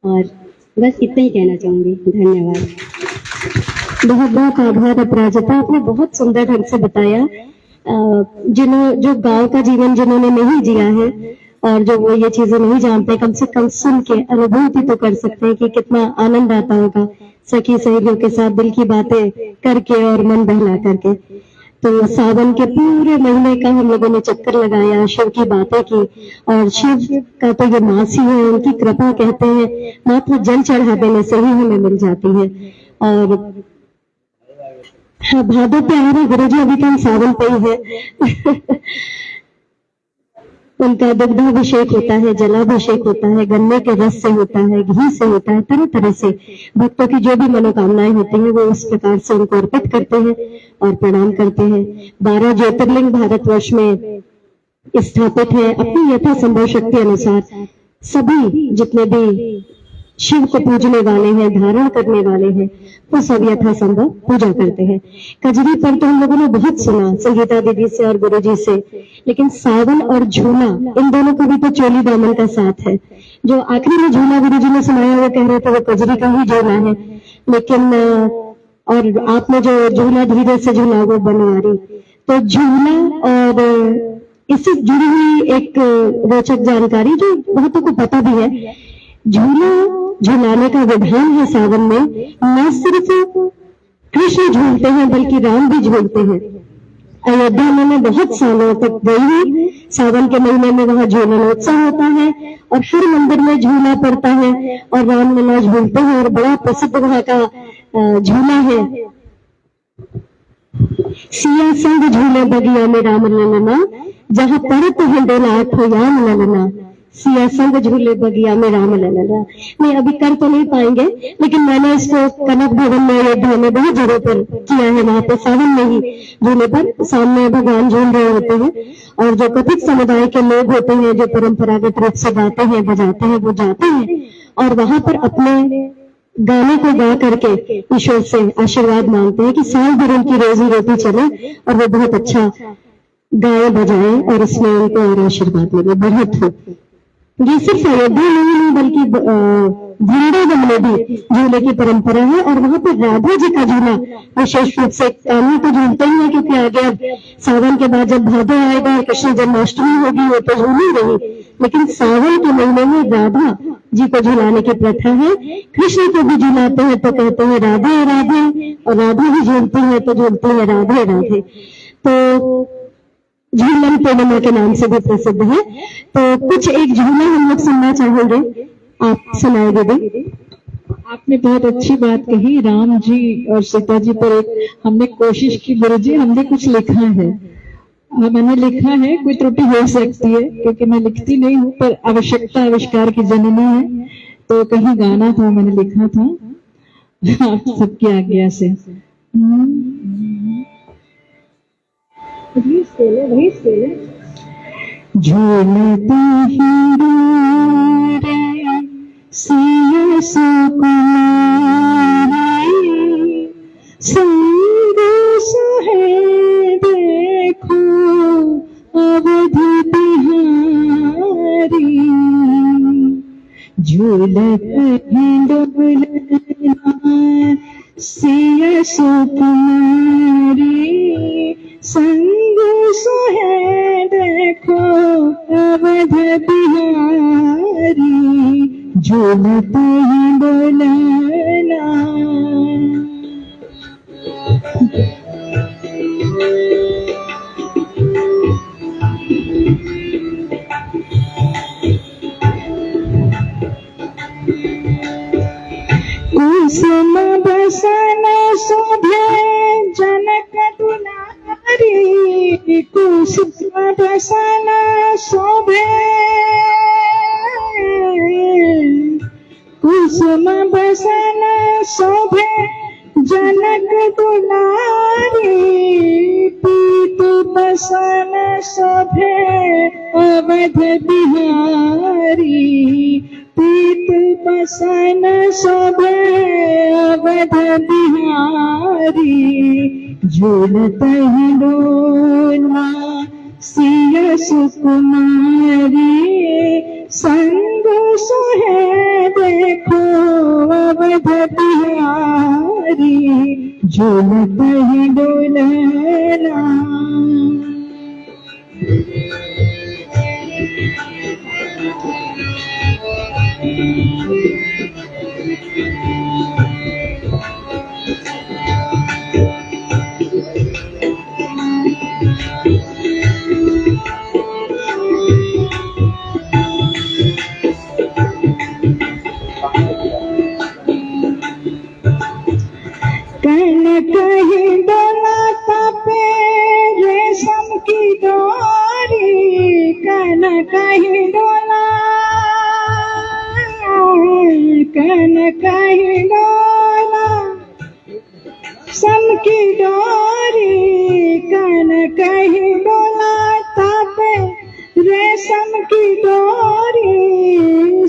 और बस इतना ही कहना चाहूंगी। धन्यवाद। बहुत बहुत आभार अपराजिता, आपने बहुत सुंदर ढंग से बताया। जो गांव का जीवन जिन्होंने नहीं जिया है और जो वो ये चीजें नहीं जानते, कम से कम सुन के अनुभूति तो कर सकते हैं कि कितना आनंद आता होगा सखी सहेलियों के साथ दिल की बातें करके और मन बहला करके। तो सावन के पूरे महीने का हम लोगों ने चक्कर लगाया, शिव की बातें की और शिव का तो ये मासी है, उनकी कृपा कहते हैं मात्र जल चढ़ा देने से ही हमें मिल जाती है। और हाँ, भादो पे आ रहे गुरु जी, अभी तो हम सावन पे ही है। उनका दुग्धाभिषेक होता है, जलाभिषेक होता है, गन्ने के रस से होता है, घी से होता है, तरह तरह से भक्तों की जो भी मनोकामनाएं होती हैं वो इस प्रकार से उनको अर्पित करते हैं और प्रणाम करते हैं। 12 ज्योतिर्लिंग भारतवर्ष में स्थापित है। अपनी यथासंभव शक्ति अनुसार सभी जितने भी शिव को पूजने वाले हैं, धारण करने वाले हैं, वो सब यथासंभव पूजा करते हैं। कजरी पर तो हम लोगों ने बहुत सुना संगीता दीदी से और गुरुजी से, लेकिन सावन और झूला इन दोनों का भी तो चोली दामन का साथ है। जो आखिरी में झूला गुरुजी ने सुनाया वो कह रहे थे वो कजरी का ही झूला है, लेकिन और आपने जो झूला धीरे से झूला वो बनवारी, तो झूला और इससे जुड़ी हुई एक रोचक जानकारी जो बहुतों को पता भी है, झूला झुलाने का विधान है सावन में। न सिर्फ कृष्ण झूलते हैं बल्कि राम भी झूलते हैं। अयोध्या में मैं बहुत सालों तक गई हूँ, सावन के महीने में वहाँ झूलनोत्सव होता है और हर मंदिर में झूला पड़ता है और रामलीला झूलते हैं और बड़ा प्रसिद्ध वहाँ का झूला है। सिया संग झूले बगिया में राम ललना, जहाँ पड़त है डोला आठो याम ललना, सिया संग झूले बगिया में राम लला। नहीं अभी कर तो नहीं पाएंगे, लेकिन मैंने इसको कनक भवन में अयोध्या में बहुत जगह पर किया है। वहां पे सावन में ही झूले पर सामने भगवान झूल रहे होते हैं, और जो कथित समुदाय के लोग होते हैं जो परंपरागत रूप से गाते हैं बजाते हैं वो जाते हैं और वहां पर अपने गाने को गा करके ईश्वर से आशीर्वाद मांगते हैं कि साल भर उनकी रोजी रोटी चले और वो बहुत अच्छा गाए बजाए और इसमें उनको और आशीर्वाद मिले बढ़त हो। ये सिर्फ अयोध्या नहीं बल्कि वृंदावन में भी झूले की परंपरा है, और वहां पर राधा जी का झूला विशेष रूप से कान्हा तो झूलते ही है, क्योंकि आगे अब सावन के बाद जब भादो आएगा और कृष्ण जन्माष्टमी होगी वो तो झूल ही रही, लेकिन सावन के महीने में राधा जी को झुलाने की प्रथा है। कृष्ण को भी झुलाते हैं तो कहते हैं राधे राधे, और राधा भी झूलती है तो झूलती है राधे राधे। तो झूलन पूर्णिमा के नाम से भी प्रसिद्ध है। तो कुछ एक झूला हम लोग सुनना चाहेंगे, आप सुनाए दीदी। आपने बहुत अच्छी बात कही। राम जी और सीता जी पर एक हमने कोशिश की, गुरु जी हमने कुछ लिखा है। मैंने लिखा है, कोई त्रुटि हो सकती है क्योंकि मैं लिखती नहीं हूँ, पर आवश्यकता आविष्कार की जननी है, तो कहीं गाना था मैंने लिखा था आप सबकी आज्ञा से। झूलते हीरे सिया सुकुमारी संग सुहे देखो अवधि बिहारी। झूलत डोलना सिया सुकुमारी संग सुहे देखो अवध बिहारी। झूलत डोलना। कुसुम बसन शोभे जनक दुलारी। कुसुम बसन शोभे, कुसुम बसन शोभे जनक दुलारी। पीत बसन शोभे अवध बिहारी। पीत बसन शोभे अवध बिहारी। झूलत डोला सिया सुकुमारी संग सुहे देखो अवध बिहारी। झूलत डोला। कनक ही डोलाता पे रेशम की डोरी। कनक ही डोला, कनक ही डोला सम की डोरी। कनक ही डोलाता पे रेशम की डोरी।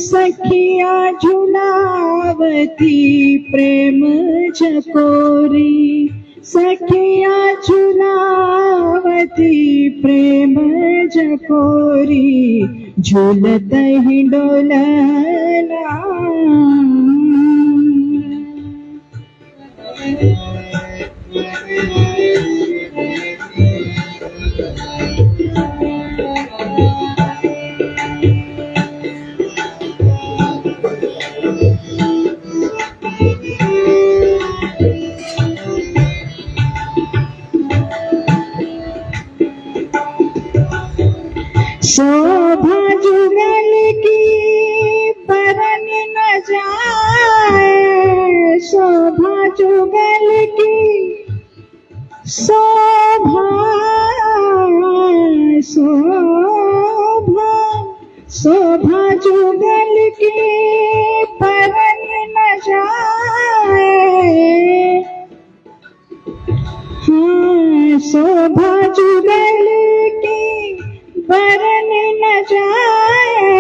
सखिया झुलावती प्रेम चकोरी। सखिया झुलावती प्रेम चकोरी। झूलत ही डोलना। शोभा जुगल की परन न जाए। शोभा जुगल की शोभा, शोभा शोभा जुगल की परन न जाए, हाँ शोभा जुगल की परन न जाए,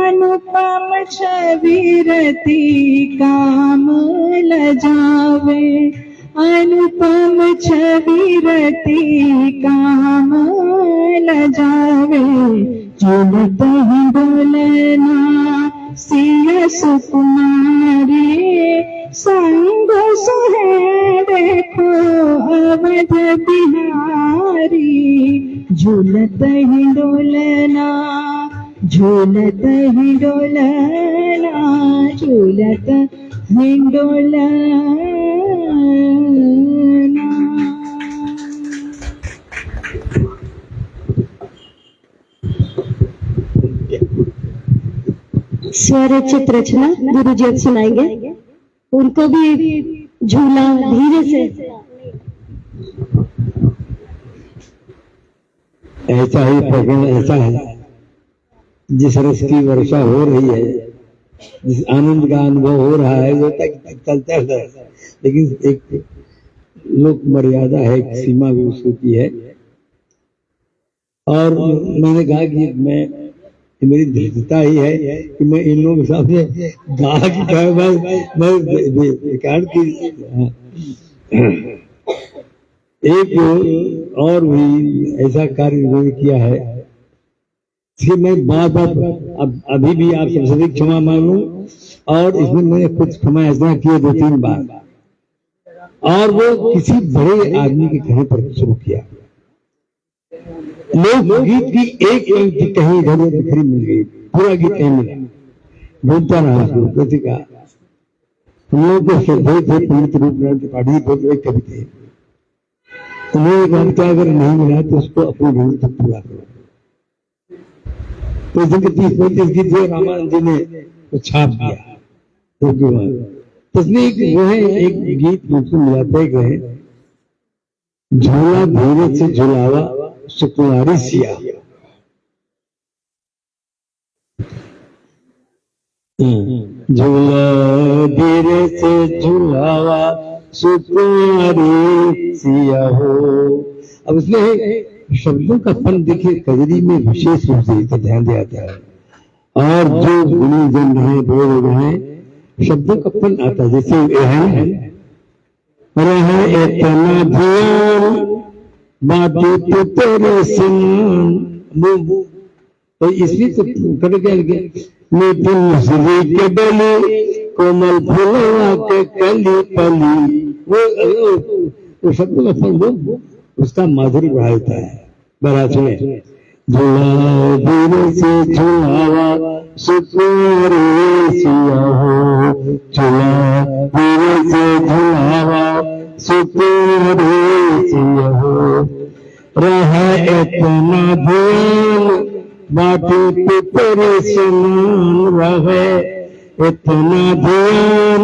अनुपम छवि रति काम लजावे, अनुपम छवि रति काम लजावे, झूलत डोलना सिया सुकुमारी, संग सुहे देखो अवध बिहारी, झूलत डोलना झूलत डोलना झूलत डोलना। स्वरचित रचना गुरु जी अब सुनाएंगे, उनको भी झूला धीरे से। ऐसा ही प्रकरण ऐसा है, जिस रस की वर्षा हो रही है, जिस आनंद का अनुभव हो रहा है, वो तक चलता है, लेकिन एक लोक मर्यादा है, एक सीमा भी उसको की है। और मैंने कहा कि मेरी धृष्टता ही है कि मैं इन लोगों के सामने गा की बेकार की। एक और भी ऐसा कार्य इन्होंने किया है कि मैं बात अभी भी आप सबसे क्षमा मांगू, और इसमें मैंने कुछ क्षमा ऐसा किए 2-3 बार, और वो किसी बड़े आदमी के कहने पर शुरू किया। लोकगीत की एक पंक्ति कहीं इधर बिखरी मिल गई, पूरा गीत नहीं मिला, ढूंढता रहा उसको। प्रति का हम लोग को श्रद्धे थे पंडित रूपनाथ त्रिपाठी, बहुत एक कवि थे, उन्होंने कहा अगर नहीं मिला तो उसको अपनी ढूंढ तक पूरा करो। तो जिनके 30-35 गीत थे, रामानंद जी ने तो छाप दिया। तस्वीर वो है, एक गीत मुझको मिलाते गए, झूला धीरे से झुलावा सुकुमारी सिया। झूला धीरे से झुलावा सुकुमारी सिया हो। अब इसमें शब्दों का फन देखिए, कजरी में विशेष रूप से इसका ध्यान दिया जाता है, और जो गुणी जन रहे बोल रहे शब्दों का फन आता है। जैसे रहे इतना ध्यान बातें तो तेरे समान, तो इसलिए तो कर क्या लगे, निपुण श्री के डली कोमल फुलवा के कली पली, वो शब्दों का फल वो उसका माधुर्य बढ़ाता है। बड़ा सुने, झूला धीरे से झुलावा सुकुमारी सिया हो, झूला धीरे से झुलावा सुकुमारी सिया हो। रहा इतना ध्यान बाटी पितरे समान, रहे इतना ध्यान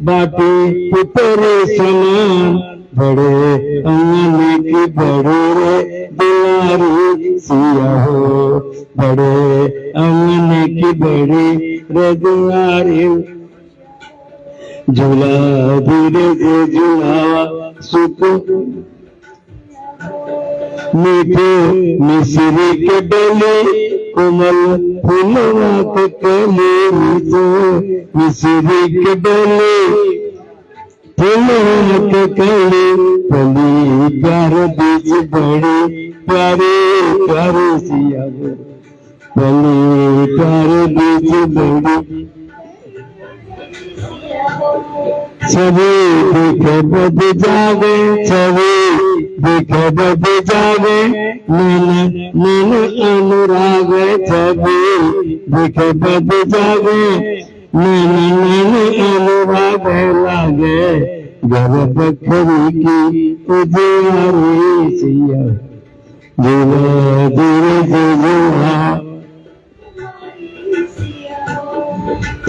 बाटी पितरे समान, बड़े अंगन की बड़े दुलारी सिया हो, बड़े अंगन की बड़ी दुलारी। झूला धीरे से झुलावा सुकु मीठे मिश्री के डली कोमल फूलवा के कली, मीठे मिश्री के डली फूलवा के कली पली, प्यार बीच बड़ी प्यारे प्यारे सिया हो, पली प्यारे बीच बड़ी। छवि देखे बद जागे, छवि देखे बद जागे, नैन अनुराग, छवि देखे बद जागे, नैन अनुराग लागे, घर बखरी की उजियारी सिया। झूला धीरे से झूला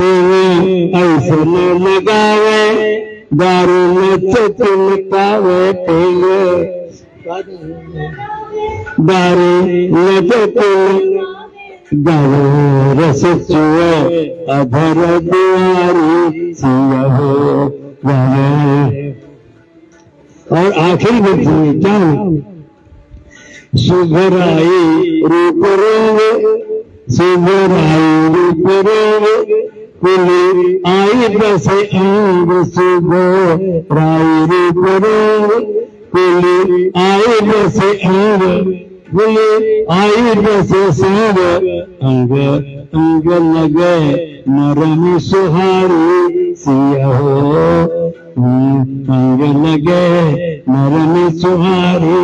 ऐसे न लगावे, दारू में चमकावे पेले, दारू में गाओ रस चुए अधर दुआरी सिया हो गावे। और आखिरी में क्या सुघराई रूप रंग, सुघराई रूप रंग, कुली आई बसे अंग, सुघराई रूप रंग, कुली आई बसे अंग, कुली आई बसे संग, अंग अंग लगे नरम सुहारी सिया हो, अंग लगे नरम सुहारी,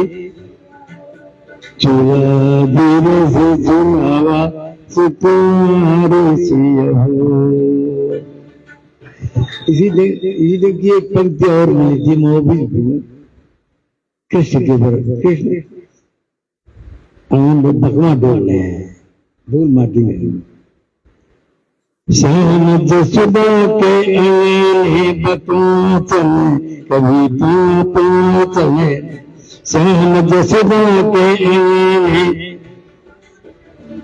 चुरा धीरे से चुनावा सुतारे सिया हो। इसीलिए की एक पंक्ति और मिली थी मोहब्बत कृष्ण के ऊपर। कृष्ण भगवान बोल रहे हैं धूल माटी में। श्याम जसुदा के अवेले बतवा चले, कभी पापा चले, श्याम जसुदा के अवेले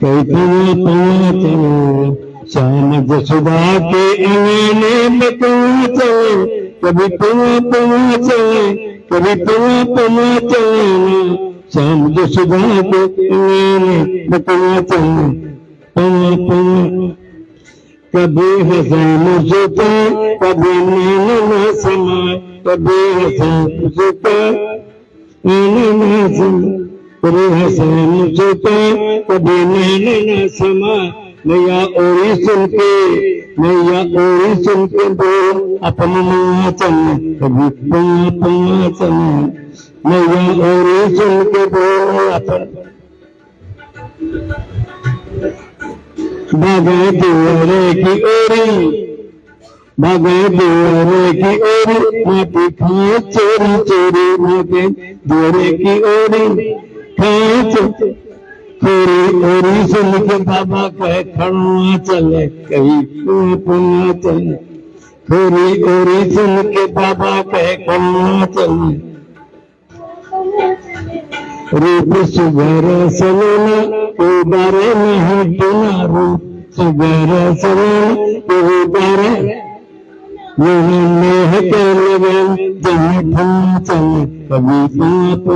कभी पापा चले, श्याम जसुदा के अवेले बतवा चले, कभी पापा चले, कभी पापा चले, श्याम जसुदा के अवेले बतवा चले, पापा कभी हंसे मुझको, कभी नैन न समाए, कभी हंसे मुझको नैन न समाए, कभी हंसे मुझको कभी नैन न समाए, नैया ओरी सुन के बोल अपने नाचन, कभी पंगा चले, नैया ओरी सुन के बोल अपन भागे दुआरे की ओरी, भागे दुआरे की ओरी, माटी खाए चोरी चोरी, भागे दुआरे की ओरी खाए चोरी ओरी सुन के बाबा कहे खड़ुआ चले, कहीं पुना चले, खोरी ओरी सुन के बाबा कहे खड़ुआ चले, रूप सुगर सलोना उबारे नहीं बिना, रूप सुगर सलोना उबारे नेह के लगे जहाँ फूल चले, कभी पाप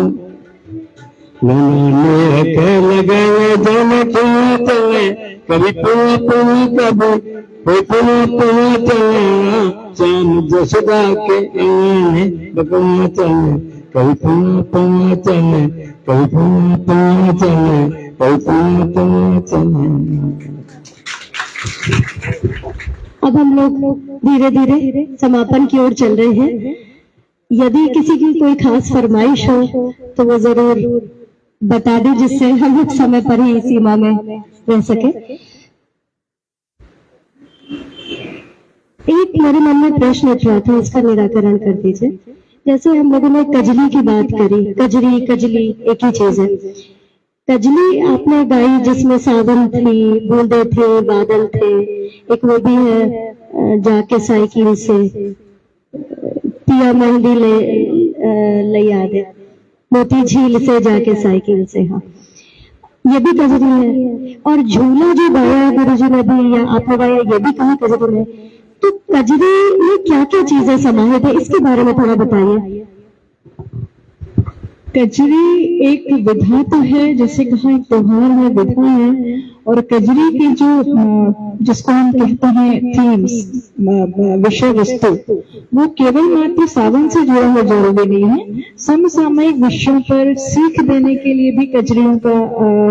नेह के लगे जहाँ फूल चले, कभी पाप कभी पाप चले, श्याम जसुदा के अवेले बतवा चले, कभी पापा चले, कभी पापा चले, कभी पापा चले। अब हम लोग धीरे धीरे समापन की ओर चल रहे हैं। यदि किसी की कोई खास फरमाइश हो तो वो जरूर बता दें, जिससे हम लोग समय पर ही सीमा में रह सके। एक मेरे मन में प्रश्न उठ रहा था, इसका निराकरण कर दीजिए। जैसे हम लोगों ने कजली की बात करी, कजरी कजली एक ही चीज है। कजली आपने गाई जिसमें सावन थी, बूंदे थे, बादल थे। एक वो भी है जाके साइकिल से पिया मेहंदी ले याद है, मोती झील से जाके साइकिल से। हाँ, ये भी कजरी है। और झूला जो गाया गुरुजी ने भी या आपने गाया, ये भी कहा कजरी में। तो कजरी में क्या क्या चीजें समाहित है, इसके बारे में थोड़ा बताइए। कजरी एक विधा तो है, जैसे कहा एक त्योहार है, विधा है। और कजरी की जो जिसको हम कहते हैं थीम्स, विषय वस्तु, वो केवल मात्र सावन से जुड़ा हुआ जरूरी नहीं है। समसामयिक विषयों पर सीख देने के लिए भी कजरियों का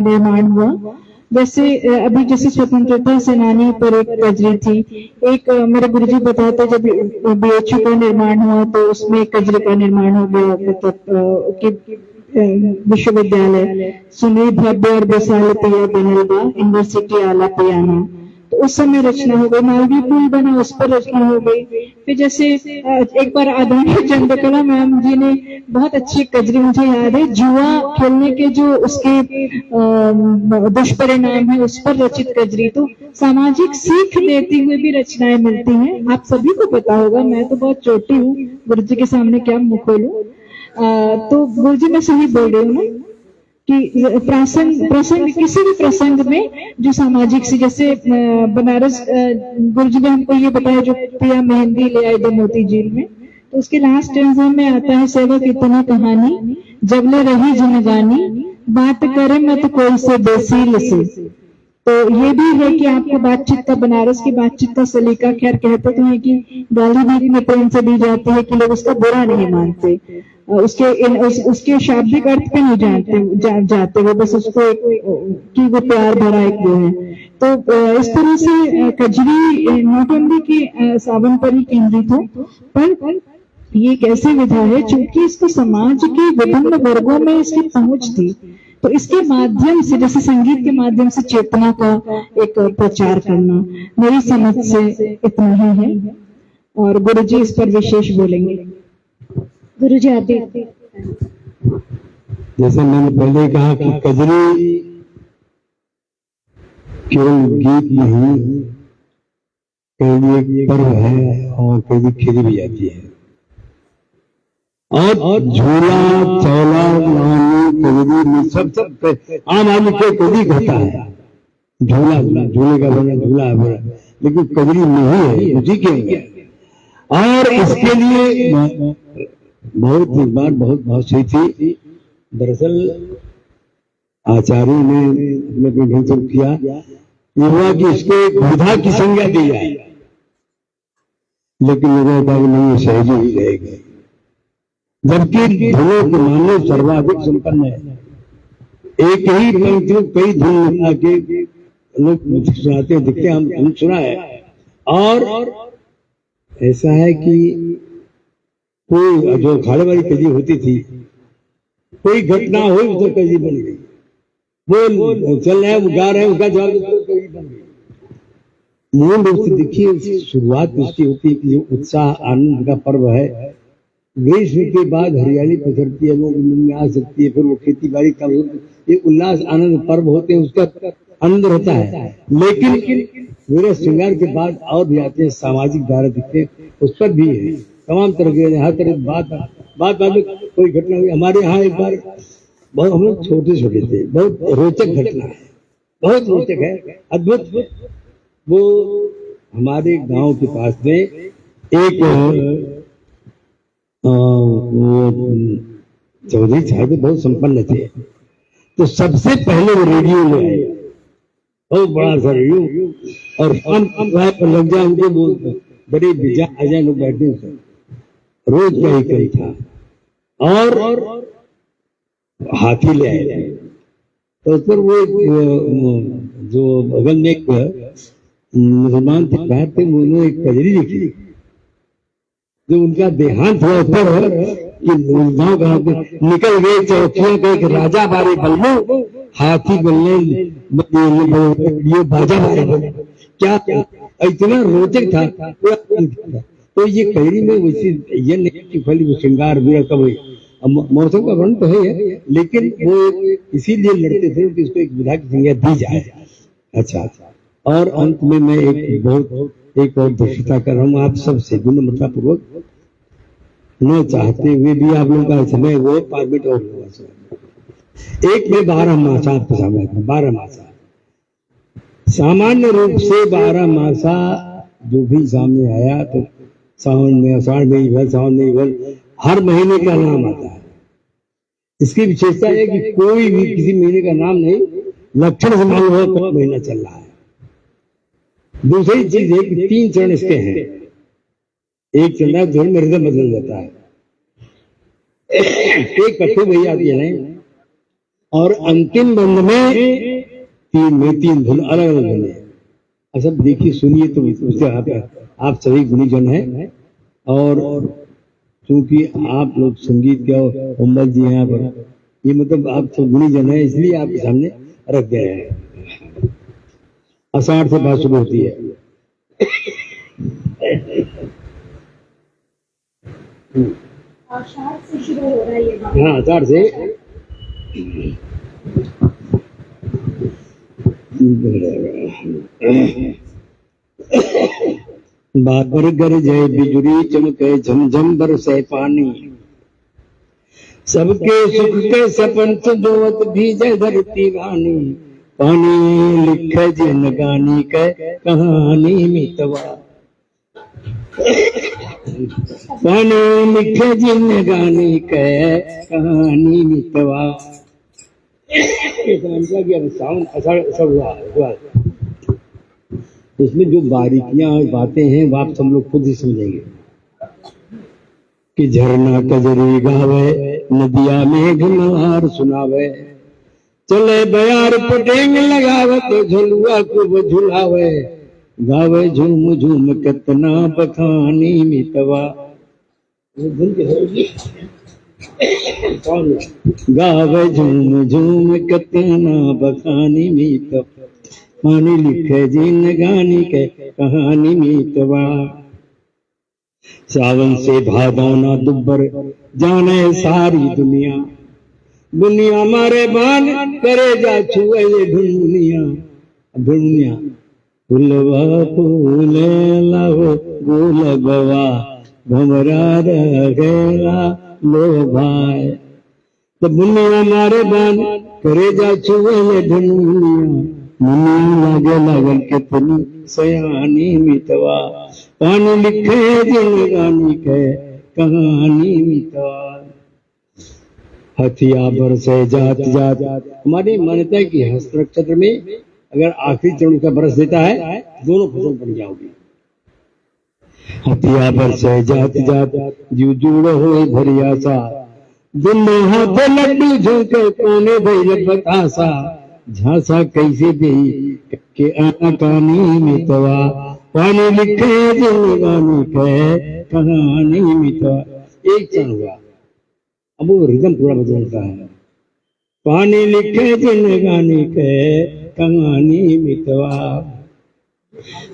निर्माण हुआ। जैसे अभी जैसे स्वतंत्रता सेनानी पर एक कजरी थी। एक मेरे गुरुजी बताते जब BHU का निर्माण हुआ तो उसमें एक कजरी का निर्माण हो गया। मतलब विश्वविद्यालय सुनी भव्य और विशाल पिया बनलबा यूनिवर्सिटी आला पियाना, तो उस समय रचना हो गई। मालवीय पुल बना, उस पर रचना हो गई। फिर जैसे एक बार आदरणीय चंद्रकला मैम जी ने बहुत अच्छी कजरी, मुझे याद है, जुआ खेलने के जो उसके दुष्परिणाम है उस पर रचित कजरी। तो सामाजिक सीख देती हुई भी रचनाएं मिलती हैं। आप सभी को पता होगा, मैं तो बहुत छोटी हूँ, गुरुजी के सामने क्या मुंह खोलूं। तो गुरुजी मैं सही बोल रही हूँ ना? कि प्रसंग किसी भी प्रसंग में जो सामाजिक से, जैसे बनारस गुरुजी ने हमको ये बताया जो पिया मेहंदी ले आए दो मोती झील में, तो उसके लास्ट स्टेंजा में आता है सेवक इतना कहानी जब ले रही जिनगानी बात करे मत कोई से बेसील से। तो ये भी है कि आपको बातचीत का, बनारस की बातचीत का सलीका, खैर कहते तो है कि गाली भी में प्रेम से दी जाती है कि लोग उसका बुरा नहीं मानते, उसके शाब्दिक अर्थ पे नहीं जाते वो बस उसको कि वो प्यार भरा एक वो है। तो इस तरह से कजरी नॉट ओनली कि सावन पर ही केंद्रित हो, पर ये एक ऐसी विधा है चूंकि इसको समाज के विभिन्न वर्गों में इसकी पहुंच थी, तो इसके माध्यम से, जैसे संगीत के माध्यम से चेतना का एक प्रचार करना, मेरी समझ से इतना ही है। और गुरुजी इस पर विशेष बोलेंगे। गुरुजी आप भी। जैसे मैंने पहले कहा कि कजरी केवल गीत नहीं, कई एक पर्व है और कई खेली भी जाती है। और झूला, चौला, लावनी, कजरी में सब आम आदमी को कजरी कहता है। झूला झूले का बना झूला है बना, लेकिन कजरी नहीं है, उसी के लिए। और इसके लिए बहुत एक बार बहुत सही थी। दरअसल आचार्य ने अपने ढंग किया, ये हुआ कि इसको एक विधा की संज्ञा दी जाए, लेकिन लोगों का नहीं सहज ही रहेगी, जबकि धुनों के मानो सर्वाधिक संपन्न है। एक ही पंक्ति कई धुन मिला के लोग सुनाते दिखते, हम सुना है। और ऐसा है कि कोई जो अखाड़े वाली कजरी होती थी, कोई घटना हो तो कजरी बन गई, वो चल रहे हैं, वो गा रहे हैं, उसका जवाब कजरी बन गई। मूल रूप से देखिए शुरुआत उसकी होती है कि जो उत्साह आनंद का पर्व है, ग्रीष्म के बाद हरियाली पसरती है, लोग में आ सकती है, फिर वो खेती बाड़ी का ये उल्लास आनंद पर्व होते हैं, उसका आनंद रहता है। लेकिन मेरे श्रृंगार के बाद और भी आते हैं सामाजिक धारा दिखते हैं, उस पर भी है तमाम तरह के, हर तरह बात में कोई घटना हुई। हमारे यहाँ एक बार बहुत, हम लोग छोटे छोटे थे, बहुत रोचक घटना है, बहुत रोचक है, अद्भुत। वो हमारे गांव के पास में एक चौधरी साहब बहुत संपन्न थे, तो सबसे पहले वो रेडियो ले आए, बहुत बड़ा सा रेडियो, और हम पर लग जाए उनके, वो बड़े बिजा आ जाए, लोग बैठे रोज का ही कई था। और हाथी ले आए, तो उस पर वो जो बगल में एक मुसलमान थे बाहर थे, उन्होंने एक कजरी लिखी, जो उनका देहांत हुआ ऊपर गाँव गाँव निकल गए चौकियों के, एक राजा बारे बल्लू हाथी बल्ले ये बाजा बारे बल्लू, क्या इतना रोचक था। तो ये कहानी में वैसी ये नहीं फली श्रृंगार वीर कवि मौसम का वर्णन तो है, लेकिन वो इसीलिए लड़ते थे कि इसको एक विधा की संज्ञा दी जाए। अच्छा, और अंत में मैं एक और दृष्टता कर रहा हूँ आप सबसे विनम्रता पूर्वक, न चाहते हुए भी आप लोगों का समय वो 5 मिनट और होगा। एक में 12 मासा आपके सामने, 12 मासा सामान्य रूप से 12 मासा जो भी सामने आया, तो सावन में, आषाढ़ में ही सावन में ही हर महीने का नाम आता है। इसकी विशेषता है कि कोई भी किसी महीने का नाम नहीं, लक्षण से मालूम हो कौन महीना चल रहा है। दूसरी चीज है कि 3 चरण इसके हैं, एक चल रहा है, दोनों में रिदम बदल जाता है, एक कट्ठू भैया आती है नहीं, और अंतिम बंद में 3 धुन अलग अलग धुन है। अच्छा देखिए सुनिए, तो उससे आप सभी गुणीजन हैं, और चूंकि आप लोग संगीत के उम्मत जी यहाँ पर, ये मतलब आप सब गुणीजन है, इसलिए आपके सामने रख गए हैं। आषाढ़ से बात शुरू होती है। आषाढ़ से शुरू हो रहा है ये, हाँ आषाढ़ से बाबर गर जय बिजुरी चमके झमझम बरसे पानी, सबके सुख के सपन सुबोत भीजे धरती रानी, पानी लिखे जिन गानी के कहानी मितवा, पानी लिखे जिन गानी के कहानी मितवा। सावन असर हुआ, इसमें जो बारीकियां बातें हैं वो आप सब लोग खुद ही समझेंगे कि झरना कजरी गावे, नदिया में घनहार सुनावे, चले बयार पटेंग लगावे तो झुलुआ को झुलावे, गावे झूम झूम कितना बखानी मितवा, गावे झूम झूम कितना बखानी मितवा, पानी लिखे जिन गानी के कहानी मितवा। सावन से भादौना दुब्बर जाने सारी दुनिया, दुनिया मारे बान करे जा छुए दुनिया, दुनिया फुलवा फूले लाओ गुल बवा, भमरा रहेला लो भाई, तो दुनिया मारे बान करे जा छुए दुनिया, दुनिया लागे लागल कितनी सयानी मितवा, पानी लिखे जिन गानी के कहानी मितवा। हथिया बरसे जात जात, हमारी मान्यता है कि हस्त नक्षत्र में अगर आखिरी चरण का बरस देता है दोनों फसल बन जाओगी। हथिया बरसे जात जात जीव जुड़ हो भरिया सा, दिन हाथ लड्डू झुके कोने भैल बतासा, झांसा कैसे दे के कहानी मितवा, पानी लिखे जिन गानी के कहानी मितवा। एक चरण हुआ, अब वो रिदम पूरा बदलता है, पानी लिखे जिन गानी के कहानी मितवा।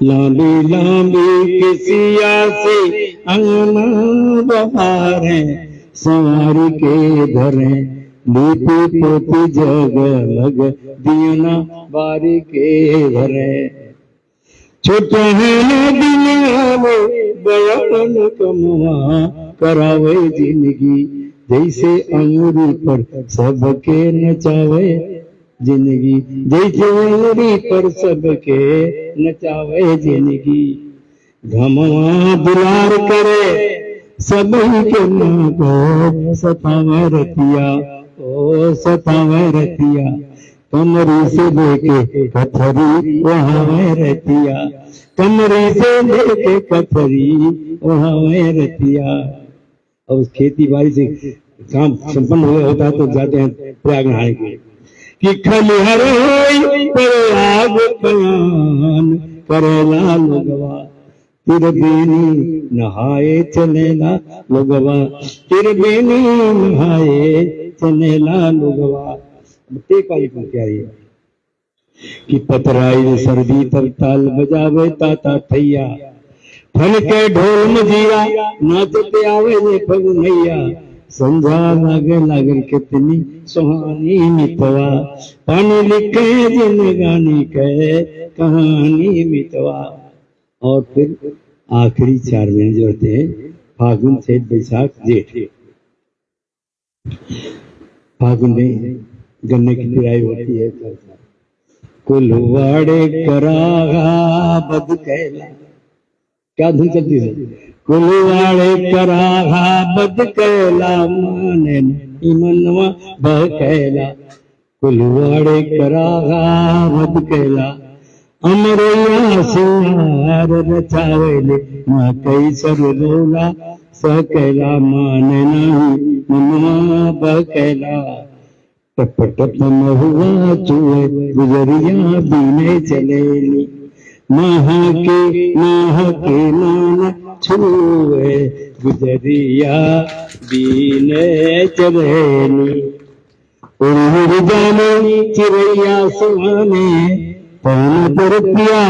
लांबी लांबी किसिया से अंगना बहारे, सवारी के धरे लीपी पोती जग लग, दियना बारी के धरे, छोटे हैं दुनिया में बयान कमवा, करावे जिंदगी जैसे अंगूरी पर सबके नचावे जिंदगी, जैसे अंगूरी पर सबके नचावे जिंदगी, घमवा दुलार करे सभी के माँ को सतावे रतिया, ओ सतावे रतिया, कमरी से लेके कथरी वहां रतिया, कमरी से लेके कथरी वहां रतिया। और उस खेती बाड़ी से काम संपन्न हुआ होता है तो जाते हैं प्रयाग नहाने के लिए, कि खलिहर प्रयाग बयान करेला लोगवा, तिरबेनी नहाए चलेला लोगवा, तिरबेनी नहाए चलेला लोगवा। क्या है कि पतराई सर्दी पर ताल बजावे ताता थैया, फन के ढोल मजीरा नाचते आवे ने फगुनैया, संझा लागे लागल कितनी सुहानी मितवा, पानी लिखे जिन गानी के कहानी मितवा। और फिर आखिरी 4 महीने जो होते हैं, फागुन चैत बैसाख जेठ। फागुन में गन्ने की पिराई होती है, कुलवाड़े करागा बद कैला, क्या धुन चलती है, कुलवाड़े करागा बद कैला, माने मनवा बह कैला, कुलवाड़े करागा बद कैला, अमरैया सिंहार रचावेले, माँ कैसर रोला सकैला, माने नहीं मनवा बह कैला, टप टप महुआ चुए गुजरिया बीने चलेली, माह के मान छुए गुजरिया बीने चलेली, उड़ जाने चिड़ैया सुहाने, पौन पर पिया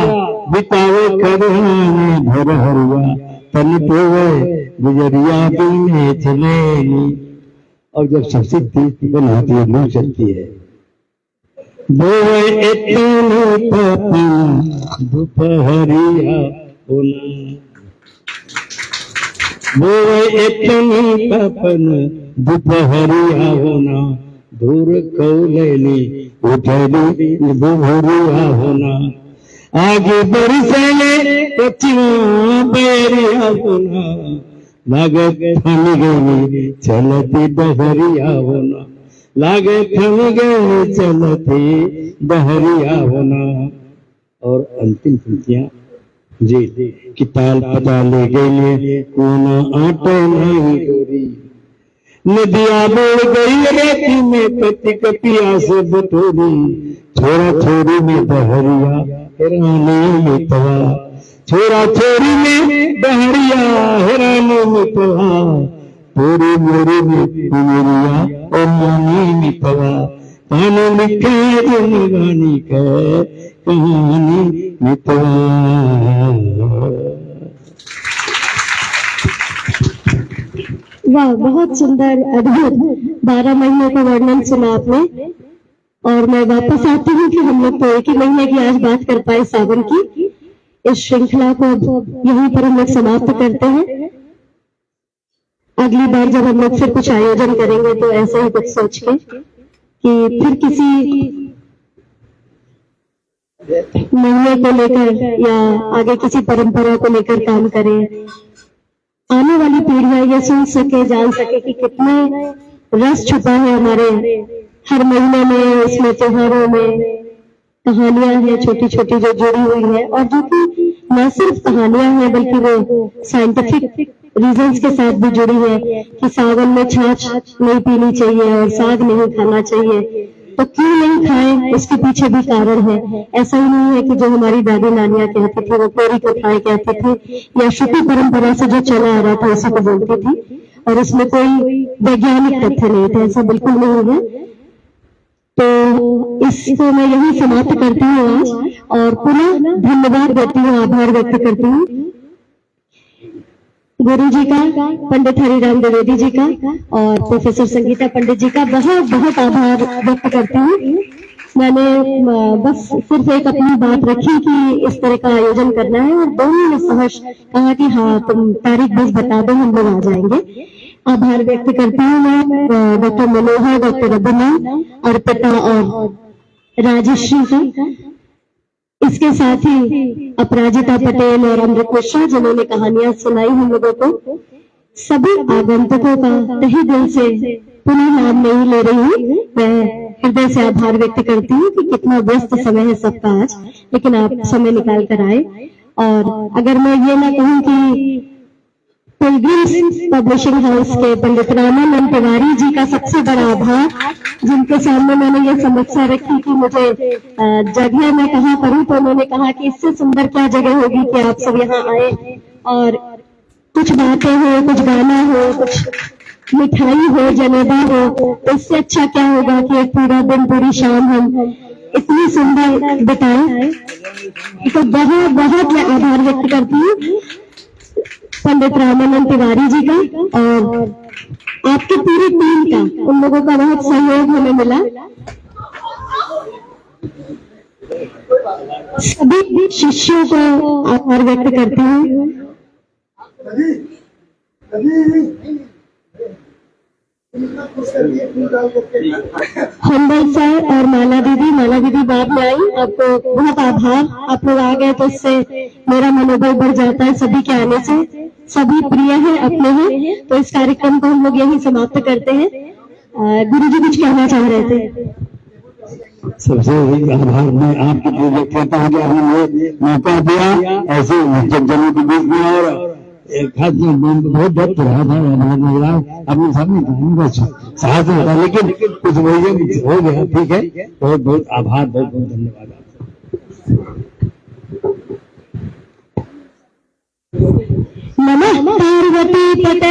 बितावे करहाने, भर हरुआ तन पोवे गुजरिया बीने चलेली। और जब सबसे तेज तिगन होती है, लू चलती है, बोए इतनी दोपहरिया होना। बोए इतनी तपन दोपहरिया होना दूर कौलेली उठली बुभरिया होना आगे बरसले कचिया बैरिया होना लागत थम गई चलती बहरिया होना लागत थम गई चलती बहरिया होना। और अंतिम पंक्तियां जी कि ताल पता ले गई कोना आटे नहीं डोरी नदिया बोल गई रेती में पति कपिया से बटोरी छोरा छोरी में बहरिया हिरानी में तवा छोरा छोरी में बहरिया हिरानी में तवा पूरी मोरी में कुमरिया और मानी में तवा कहानी लिखे दिन गानी के कहानी में तवा। वाह, बहुत सुंदर, अद्भुत 12 महीनों का वर्णन सुना आपने। और मैं वापस आती हूँ कि हम लोग तो एक ही महीने की आज बात कर पाए सावन की। इस श्रृंखला को अब यहीं पर हम लोग समाप्त करते हैं। अगली बार जब हम लोग फिर कुछ आयोजन करेंगे तो ऐसे ही कुछ सोच के कि फिर किसी महीने को लेकर या आगे किसी परंपरा को लेकर काम करें, आने वाली पीढ़ियां ये सुन सके, जान सके कि कितने रस छुपा है हमारे हर महीने में, इसमें त्योहारों में कहानियां हैं छोटी छोटी जो जुड़ी हुई है, और जो कि न सिर्फ कहानियां हैं बल्कि वो साइंटिफिक रीजंस के साथ भी जुड़ी है कि सावन में छाछ नहीं पीनी चाहिए और साग नहीं खाना चाहिए। तो क्यों नहीं खाएं, उसके पीछे भी कारण है। ऐसा ही नहीं है कि जो हमारी दादी नानियां कहती थी वो कोरी कथाएं कहती थी या श्रुति परंपरा से जो चला आ रहा था उसी को बोलती थी और इसमें कोई वैज्ञानिक तथ्य नहीं था, ऐसा बिल्कुल नहीं है। तो इसको मैं यही समाप्त करती हूँ आज और पुनः धन्यवाद देती हूँ, आभार व्यक्त करती हूँ गुरु जी का, पंडित हरिराम द्विवेदी जी का और प्रोफेसर संगीता पंडित जी का बहुत बहुत आभार व्यक्त करती हूँ। मैंने बस सिर्फ एक अपनी बात रखी कि इस तरह का आयोजन करना है और दोनों ने सहर्ष कहा कि हाँ तुम तारीख बस बता दो, हम लोग आ जाएंगे। आभार व्यक्त करती हूँ मैं डॉक्टर मनोहर, डॉक्टर अभिनव, अर्पिता और राजश्री का। इसके साथ ही अपराजिता पटेल और अमृत मिश्रा जिन्होंने कहानियां सुनाई हम लोगों को। सभी आगंतुकों का तहे दिल से पुनः नाम नहीं ले रही हूँ, मैं हृदय से आभार व्यक्त करती हूँ कि कितना व्यस्त समय है सबका आज, लेकिन आप समय निकाल कर आए। और अगर मैं ये ना कहूँ कि पिलग्रिम्स पब्लिशिंग हाउस के पंडित रामानंद तिवारी जी का सबसे बड़ा आभार, जिनके सामने मैंने ये समस्या रखी कि मुझे जगह मैं कहाँ करूँ, तो उन्होंने कहा कि इससे सुंदर क्या जगह होगी कि आप सब यहाँ आए और कुछ बातें हो, कुछ गाना हो, कुछ मिठाई हो, जलेबा हो, तो इससे अच्छा क्या होगा कि एक पूरा दिन, पूरी शाम हम इतनी सुंदर बिताएं। तो बहुत बहुत मैं आभार व्यक्त करती हूँ पंडित रामानंद तिवारी जी का और आपकी पूरी टीम का। उन लोगों का बहुत सहयोग हमें मिला। सभी शिष्यों को आभार व्यक्त करती हूँ। हम्बल सर और माला दीदी बाद में आई, आपको बहुत आभार। आप लोग आ गए तो इससे मेरा मनोबल बढ़ जाता है, सभी के आने से। सभी प्रिय हैं, अपने हैं। तो इस कार्यक्रम को हम लोग यही समाप्त करते हैं। गुरु जी कुछ कहना चाह रहे थे? सबसे आभार मैं आपको व्यक्त करता हूँ कि आपने मौका दिया ऐसे जनों के बीच में, और खास बहुत बहुत रहा था अपने सामने साहस होता, लेकिन कुछ वही हो गया, ठीक है। बहुत बहुत आभार, बहुत बहुत धन्यवाद आपका। नमः पार्वती पते